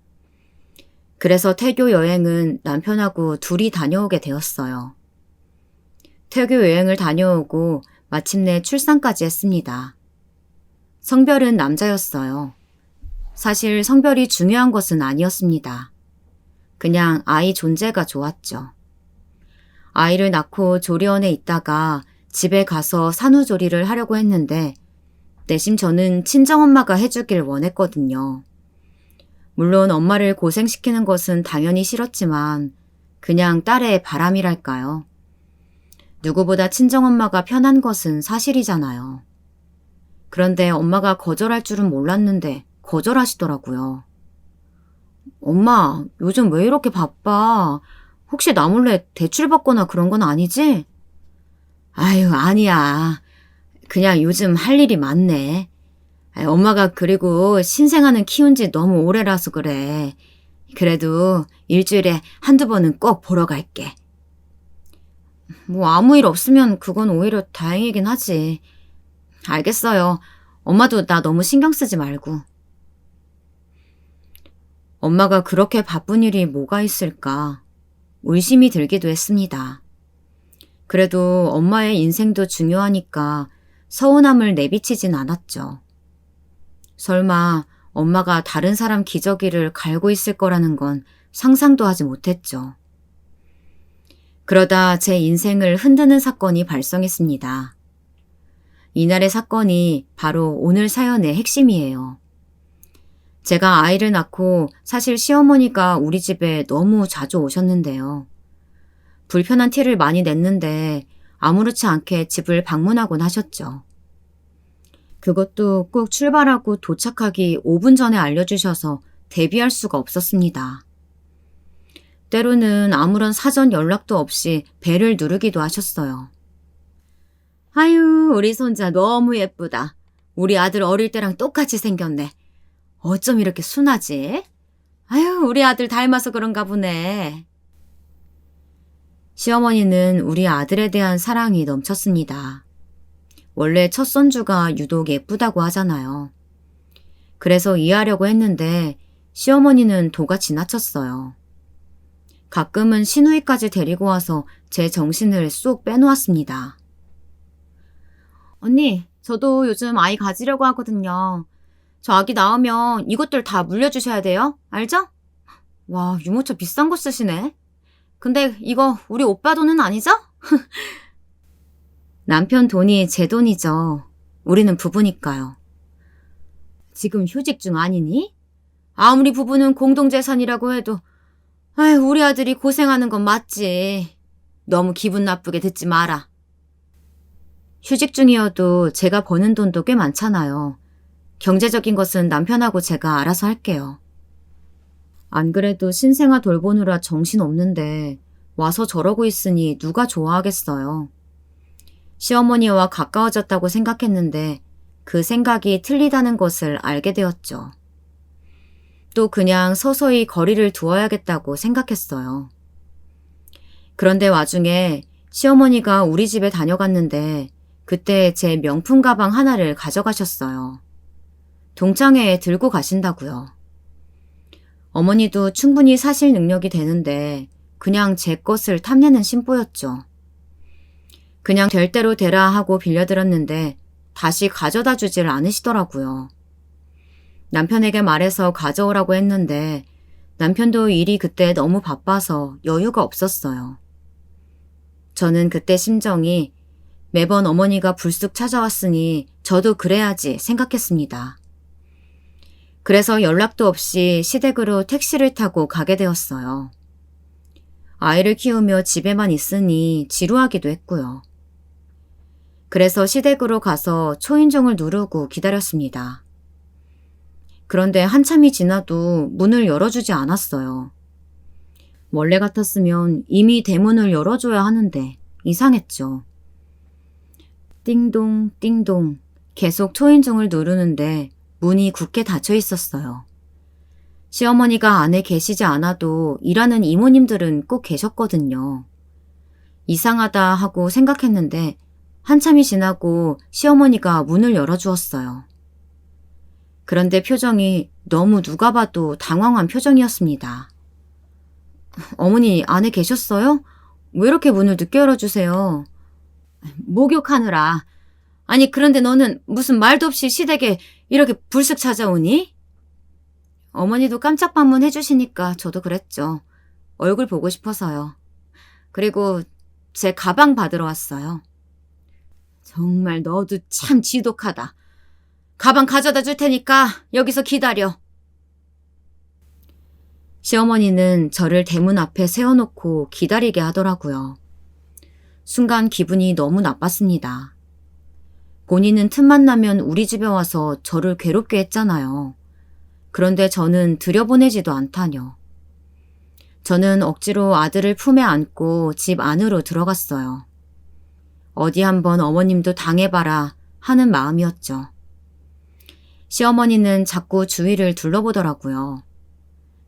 그래서 태교 여행은 남편하고 둘이 다녀오게 되었어요. 태교 여행을 다녀오고 마침내 출산까지 했습니다. 성별은 남자였어요. 사실 성별이 중요한 것은 아니었습니다. 그냥 아이 존재가 좋았죠. 아이를 낳고 조리원에 있다가 집에 가서 산후조리를 하려고 했는데 내심 저는 친정엄마가 해주길 원했거든요. 물론 엄마를 고생시키는 것은 당연히 싫었지만 그냥 딸의 바람이랄까요. 누구보다 친정엄마가 편한 것은 사실이잖아요. 그런데 엄마가 거절할 줄은 몰랐는데 거절하시더라고요. 엄마, 요즘 왜 이렇게 바빠? 혹시 나 몰래 대출받거나 그런 건 아니지? 아유, 아니야. 그냥 요즘 할 일이 많네. 엄마가 그리고 신생아는 키운 지 너무 오래라서 그래. 그래도 일주일에 한두 번은 꼭 보러 갈게. 뭐 아무 일 없으면 그건 오히려 다행이긴 하지. 알겠어요. 엄마도 나 너무 신경 쓰지 말고. 엄마가 그렇게 바쁜 일이 뭐가 있을까? 의심이 들기도 했습니다. 그래도 엄마의 인생도 중요하니까 서운함을 내비치진 않았죠. 설마 엄마가 다른 사람 기저귀를 갈고 있을 거라는 건 상상도 하지 못했죠. 그러다 제 인생을 흔드는 사건이 발생했습니다. 이날의 사건이 바로 오늘 사연의 핵심이에요. 제가 아이를 낳고 사실 시어머니가 우리 집에 너무 자주 오셨는데요. 불편한 티를 많이 냈는데 아무렇지 않게 집을 방문하곤 하셨죠. 그것도 꼭 출발하고 도착하기 5분 전에 알려주셔서 대비할 수가 없었습니다. 때로는 아무런 사전 연락도 없이 벨을 누르기도 하셨어요. 아유, 우리 손자 너무 예쁘다. 우리 아들 어릴 때랑 똑같이 생겼네. 어쩜 이렇게 순하지? 아유, 우리 아들 닮아서 그런가 보네. 시어머니는 우리 아들에 대한 사랑이 넘쳤습니다. 원래 첫 손주가 유독 예쁘다고 하잖아요. 그래서 이해하려고 했는데 시어머니는 도가 지나쳤어요. 가끔은 시누이까지 데리고 와서 제 정신을 쏙 빼놓았습니다. 언니, 저도 요즘 아이 가지려고 하거든요. 저 아기 낳으면 이것들 다 물려주셔야 돼요. 알죠? 와, 유모차 비싼 거 쓰시네. 근데 이거 우리 오빠 돈은 아니죠? 남편 돈이 제 돈이죠. 우리는 부부니까요. 지금 휴직 중 아니니? 아무리 부부는 공동재산이라고 해도 아유, 우리 아들이 고생하는 건 맞지. 너무 기분 나쁘게 듣지 마라. 휴직 중이어도 제가 버는 돈도 꽤 많잖아요. 경제적인 것은 남편하고 제가 알아서 할게요. 안 그래도 신생아 돌보느라 정신없는데 와서 저러고 있으니 누가 좋아하겠어요. 시어머니와 가까워졌다고 생각했는데 그 생각이 틀리다는 것을 알게 되었죠. 또 그냥 서서히 거리를 두어야겠다고 생각했어요. 그런데 와중에 시어머니가 우리 집에 다녀갔는데 그때 제 명품 가방 하나를 가져가셨어요. 동창회에 들고 가신다고요. 어머니도 충분히 사실 능력이 되는데 그냥 제 것을 탐내는 심보였죠. 그냥 될 대로 되라 하고 빌려들었는데 다시 가져다 주질 않으시더라고요. 남편에게 말해서 가져오라고 했는데 남편도 일이 그때 너무 바빠서 여유가 없었어요. 저는 그때 심정이 매번 어머니가 불쑥 찾아왔으니 저도 그래야지 생각했습니다. 그래서 연락도 없이 시댁으로 택시를 타고 가게 되었어요. 아이를 키우며 집에만 있으니 지루하기도 했고요. 그래서 시댁으로 가서 초인종을 누르고 기다렸습니다. 그런데 한참이 지나도 문을 열어주지 않았어요. 원래 같았으면 이미 대문을 열어줘야 하는데 이상했죠. 띵동 띵동 계속 초인종을 누르는데 문이 굳게 닫혀 있었어요. 시어머니가 안에 계시지 않아도 일하는 이모님들은 꼭 계셨거든요. 이상하다 하고 생각했는데 한참이 지나고 시어머니가 문을 열어주었어요. 그런데 표정이 너무 누가 봐도 당황한 표정이었습니다. 어머니 안에 계셨어요? 왜 이렇게 문을 늦게 열어주세요? 목욕하느라. 아니 그런데 너는 무슨 말도 없이 시댁에 이렇게 불쑥 찾아오니? 어머니도 깜짝 방문해 주시니까 저도 그랬죠. 얼굴 보고 싶어서요. 그리고 제 가방 받으러 왔어요. 정말 너도 참 지독하다. 가방 가져다 줄 테니까 여기서 기다려. 시어머니는 저를 대문 앞에 세워놓고 기다리게 하더라고요. 순간 기분이 너무 나빴습니다. 본인은 틈만 나면 우리 집에 와서 저를 괴롭게 했잖아요. 그런데 저는 들여보내지도 않다뇨. 저는 억지로 아들을 품에 안고 집 안으로 들어갔어요. 어디 한번 어머님도 당해봐라 하는 마음이었죠. 시어머니는 자꾸 주위를 둘러보더라고요.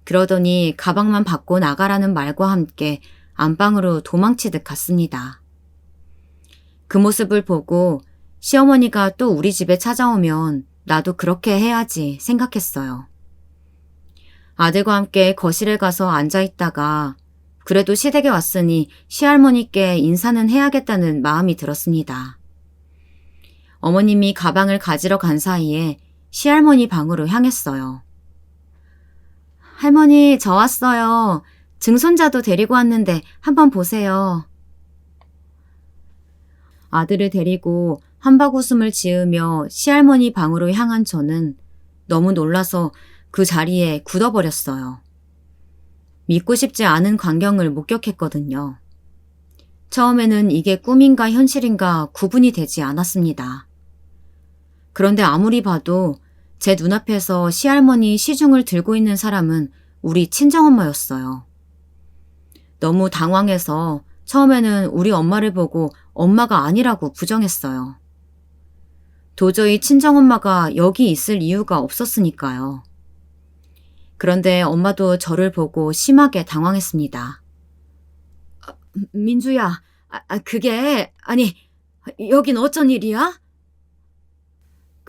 그러더니 가방만 받고 나가라는 말과 함께 안방으로 도망치듯 갔습니다. 그 모습을 보고 시어머니가 또 우리 집에 찾아오면 나도 그렇게 해야지 생각했어요. 아들과 함께 거실에 가서 앉아있다가 그래도 시댁에 왔으니 시할머니께 인사는 해야겠다는 마음이 들었습니다. 어머님이 가방을 가지러 간 사이에 시할머니 방으로 향했어요. 할머니, 저 왔어요. 증손자도 데리고 왔는데 한번 보세요. 아들을 데리고 한바구음을 지으며 시할머니 방으로 향한 저는 너무 놀라서 그 자리에 굳어버렸어요. 믿고 싶지 않은 광경을 목격했거든요. 처음에는 이게 꿈인가 현실인가 구분이 되지 않았습니다. 그런데 아무리 봐도 제 눈앞에서 시할머니 시중을 들고 있는 사람은 우리 친정엄마였어요. 너무 당황해서 처음에는 우리 엄마를 보고 엄마가 아니라고 부정했어요. 도저히 친정엄마가 여기 있을 이유가 없었으니까요. 그런데 엄마도 저를 보고 심하게 당황했습니다. 민주야, 그게, 아니, 여긴 어쩐 일이야?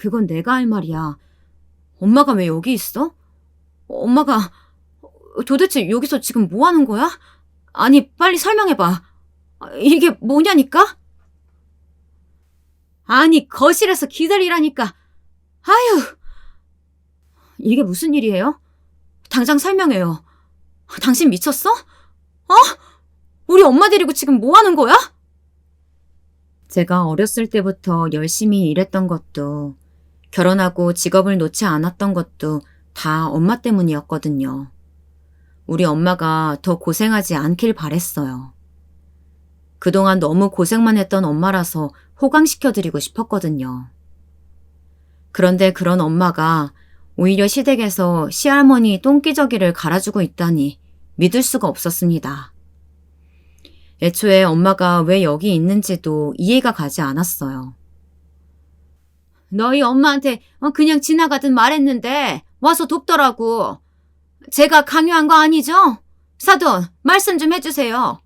그건 내가 할 말이야. 엄마가 왜 여기 있어? 엄마가 도대체 여기서 지금 뭐 하는 거야? 아니, 빨리 설명해봐. 이게 뭐냐니까? 아니, 거실에서 기다리라니까. 아유, 이게 무슨 일이에요? 당장 설명해요. 당신 미쳤어? 우리 엄마 데리고 지금 뭐 하는 거야? 제가 어렸을 때부터 열심히 일했던 것도, 결혼하고 직업을 놓지 않았던 것도 다 엄마 때문이었거든요. 우리 엄마가 더 고생하지 않길 바랬어요. 그동안 너무 고생만 했던 엄마라서 호강시켜드리고 싶었거든요. 그런데 그런 엄마가 오히려 시댁에서 시할머니 똥기저귀를 갈아주고 있다니 믿을 수가 없었습니다. 애초에 엄마가 왜 여기 있는지도 이해가 가지 않았어요. 너희 엄마한테 그냥 지나가듯 말했는데 와서 돕더라고. 제가 강요한 거 아니죠? 사돈, 말씀 좀 해주세요.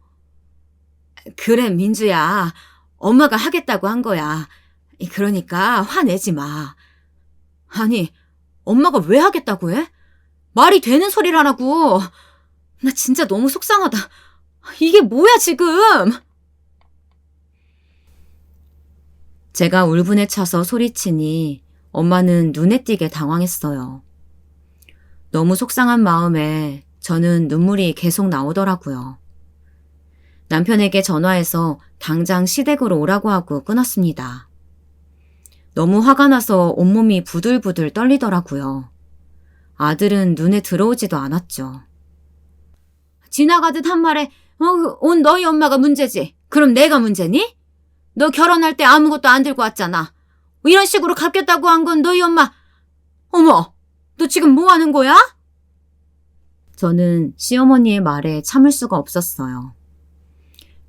그래, 민주야. 엄마가 하겠다고 한 거야. 그러니까 화내지 마. 아니, 엄마가 왜 하겠다고 해? 말이 되는 소리를 하라고. 나 진짜 너무 속상하다. 이게 뭐야, 지금? 제가 울분에 차서 소리치니 엄마는 눈에 띄게 당황했어요. 너무 속상한 마음에 저는 눈물이 계속 나오더라고요. 남편에게 전화해서 당장 시댁으로 오라고 하고 끊었습니다. 너무 화가 나서 온몸이 부들부들 떨리더라고요. 아들은 눈에 들어오지도 않았죠. 지나가듯 한 말에 온 너희 엄마가 문제지. 그럼 내가 문제니? 너 결혼할 때 아무것도 안 들고 왔잖아. 이런 식으로 갚겠다고 한 건 너희 엄마. 어머, 너 지금 뭐 하는 거야? 저는 시어머니의 말에 참을 수가 없었어요.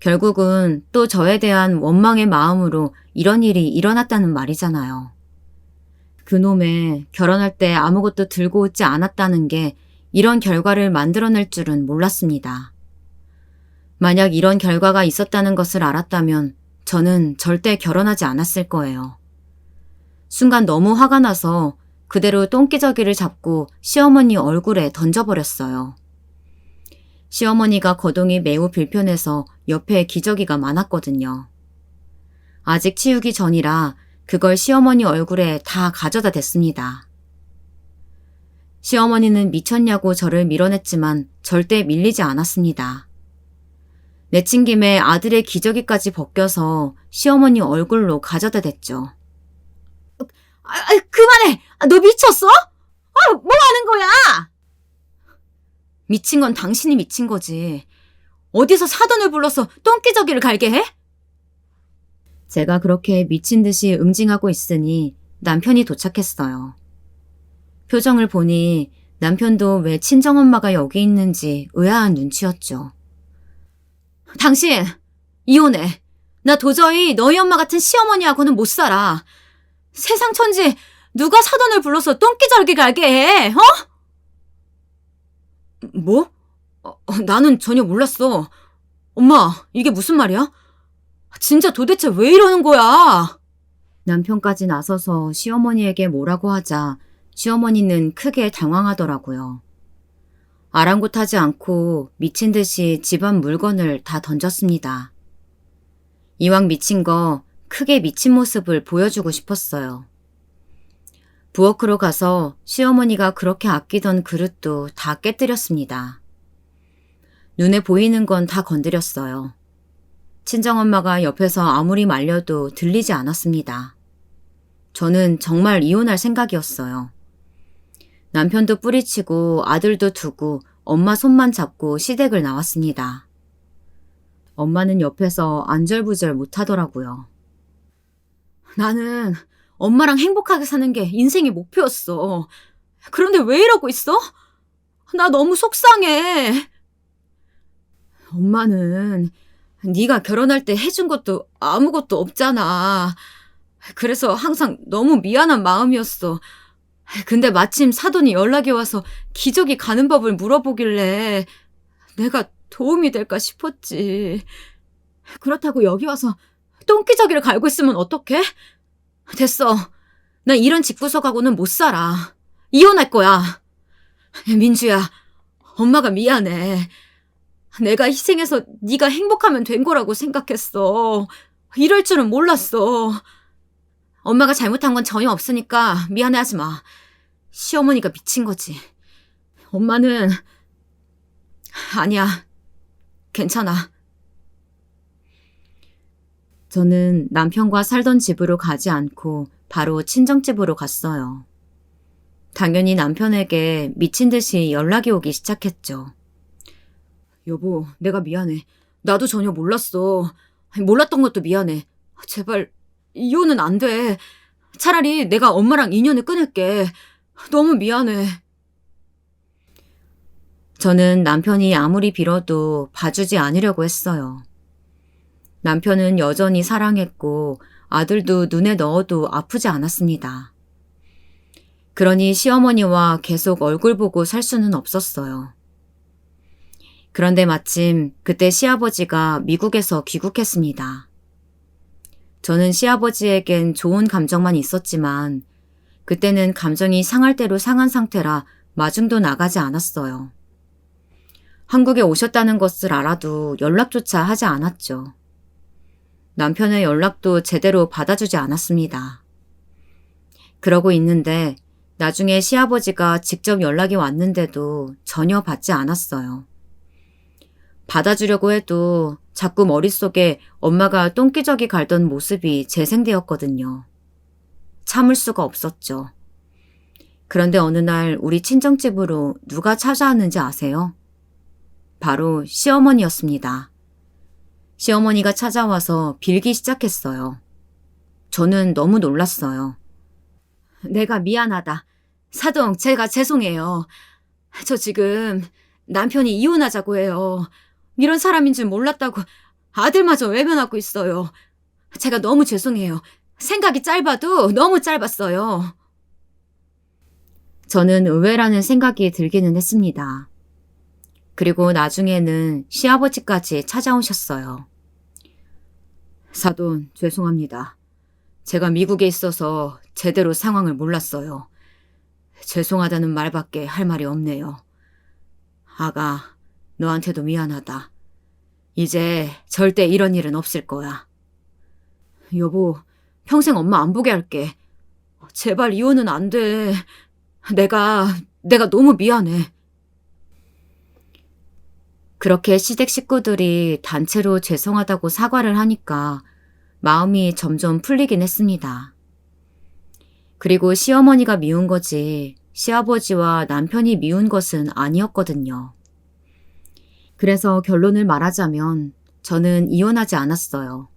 결국은 또 저에 대한 원망의 마음으로 이런 일이 일어났다는 말이잖아요. 그놈의 결혼할 때 아무것도 들고 오지 않았다는 게 이런 결과를 만들어낼 줄은 몰랐습니다. 만약 이런 결과가 있었다는 것을 알았다면 저는 절대 결혼하지 않았을 거예요. 순간 너무 화가 나서 그대로 똥기저귀를 잡고 시어머니 얼굴에 던져버렸어요. 시어머니가 거동이 매우 불편해서 옆에 기저귀가 많았거든요. 아직 치우기 전이라 그걸 시어머니 얼굴에 다 가져다 댔습니다. 시어머니는 미쳤냐고 저를 밀어냈지만 절대 밀리지 않았습니다. 내친 김에 아들의 기저귀까지 벗겨서 시어머니 얼굴로 가져다 댔죠. 그만해! 너 미쳤어? 뭐 하는 거야? 미친 건 당신이 미친 거지. 어디서 사돈을 불러서 똥기저귀를 갈게 해? 제가 그렇게 미친 듯이 응징하고 있으니 남편이 도착했어요. 표정을 보니 남편도 왜 친정엄마가 여기 있는지 의아한 눈치였죠. 당신, 이혼해. 나 도저히 너희 엄마 같은 시어머니하고는 못 살아. 세상 천지 누가 사돈을 불러서 똥기저귀 갈게 해, 뭐? 나는 전혀 몰랐어. 엄마, 이게 무슨 말이야? 진짜 도대체 왜 이러는 거야? 남편까지 나서서 시어머니에게 뭐라고 하자 시어머니는 크게 당황하더라고요. 아랑곳하지 않고 미친 듯이 집안 물건을 다 던졌습니다. 이왕 미친 거 크게 미친 모습을 보여주고 싶었어요. 부엌으로 가서 시어머니가 그렇게 아끼던 그릇도 다 깨뜨렸습니다. 눈에 보이는 건 다 건드렸어요. 친정엄마가 옆에서 아무리 말려도 들리지 않았습니다. 저는 정말 이혼할 생각이었어요. 남편도 뿌리치고 아들도 두고 엄마 손만 잡고 시댁을 나왔습니다. 엄마는 옆에서 안절부절 못하더라고요. 나는 엄마랑 행복하게 사는 게 인생의 목표였어. 그런데 왜 이러고 있어? 나 너무 속상해. 엄마는 네가 결혼할 때 해준 것도 아무것도 없잖아. 그래서 항상 너무 미안한 마음이었어. 근데 마침 사돈이 연락이 와서 기저귀 가는 법을 물어보길래 내가 도움이 될까 싶었지. 그렇다고 여기 와서 똥기저귀를 갈고 있으면 어떡해? 됐어. 나 이런 집구석하고는 못 살아. 이혼할 거야. 민주야, 엄마가 미안해. 내가 희생해서 네가 행복하면 된 거라고 생각했어. 이럴 줄은 몰랐어. 엄마가 잘못한 건 전혀 없으니까 미안해하지 마. 시어머니가 미친 거지. 엄마는 아니야. 괜찮아. 저는 남편과 살던 집으로 가지 않고 바로 친정집으로 갔어요. 당연히 남편에게 미친 듯이 연락이 오기 시작했죠. 여보, 내가 미안해. 나도 전혀 몰랐어. 몰랐던 것도 미안해. 제발 이혼은 안 돼. 차라리 내가 엄마랑 인연을 끊을게. 너무 미안해. 저는 남편이 아무리 빌어도 봐주지 않으려고 했어요. 남편은 여전히 사랑했고 아들도 눈에 넣어도 아프지 않았습니다. 그러니 시어머니와 계속 얼굴 보고 살 수는 없었어요. 그런데 마침 그때 시아버지가 미국에서 귀국했습니다. 저는 시아버지에겐 좋은 감정만 있었지만 그때는 감정이 상할 대로 상한 상태라 마중도 나가지 않았어요. 한국에 오셨다는 것을 알아도 연락조차 하지 않았죠. 남편의 연락도 제대로 받아주지 않았습니다. 그러고 있는데 나중에 시아버지가 직접 연락이 왔는데도 전혀 받지 않았어요. 받아주려고 해도 자꾸 머릿속에 엄마가 똥기저귀 갈던 모습이 재생되었거든요. 참을 수가 없었죠. 그런데 어느 날 우리 친정집으로 누가 찾아왔는지 아세요? 바로 시어머니였습니다. 시어머니가 찾아와서 빌기 시작했어요. 저는 너무 놀랐어요. 내가 미안하다. 사동, 제가 죄송해요. 저 지금 남편이 이혼하자고 해요. 이런 사람인 줄 몰랐다고 아들마저 외면하고 있어요. 제가 너무 죄송해요. 생각이 짧아도 너무 짧았어요. 저는 의외라는 생각이 들기는 했습니다. 그리고 나중에는 시아버지까지 찾아오셨어요. 사돈, 죄송합니다. 제가 미국에 있어서 제대로 상황을 몰랐어요. 죄송하다는 말밖에 할 말이 없네요. 아가, 너한테도 미안하다. 이제 절대 이런 일은 없을 거야. 여보, 평생 엄마 안 보게 할게. 제발 이혼은 안 돼. 내가 너무 미안해. 그렇게 시댁 식구들이 단체로 죄송하다고 사과를 하니까 마음이 점점 풀리긴 했습니다. 그리고 시어머니가 미운 거지 시아버지와 남편이 미운 것은 아니었거든요. 그래서 결론을 말하자면 저는 이혼하지 않았어요.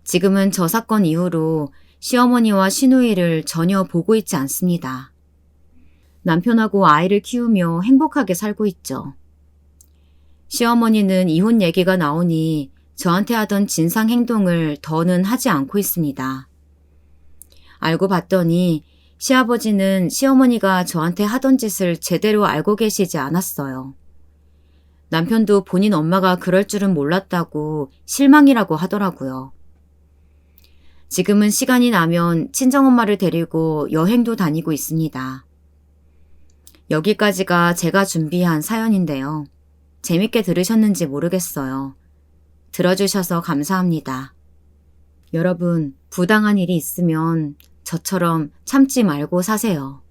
지금은 저 사건 이후로 시어머니와 시누이를 전혀 보고 있지 않습니다. 남편하고 아이를 키우며 행복하게 살고 있죠. 시어머니는 이혼 얘기가 나오니 저한테 하던 진상 행동을 더는 하지 않고 있습니다. 알고 봤더니 시아버지는 시어머니가 저한테 하던 짓을 제대로 알고 계시지 않았어요. 남편도 본인 엄마가 그럴 줄은 몰랐다고 실망이라고 하더라고요. 지금은 시간이 나면 친정엄마를 데리고 여행도 다니고 있습니다. 여기까지가 제가 준비한 사연인데요. 재밌게 들으셨는지 모르겠어요. 들어주셔서 감사합니다. 여러분, 부당한 일이 있으면 저처럼 참지 말고 사세요.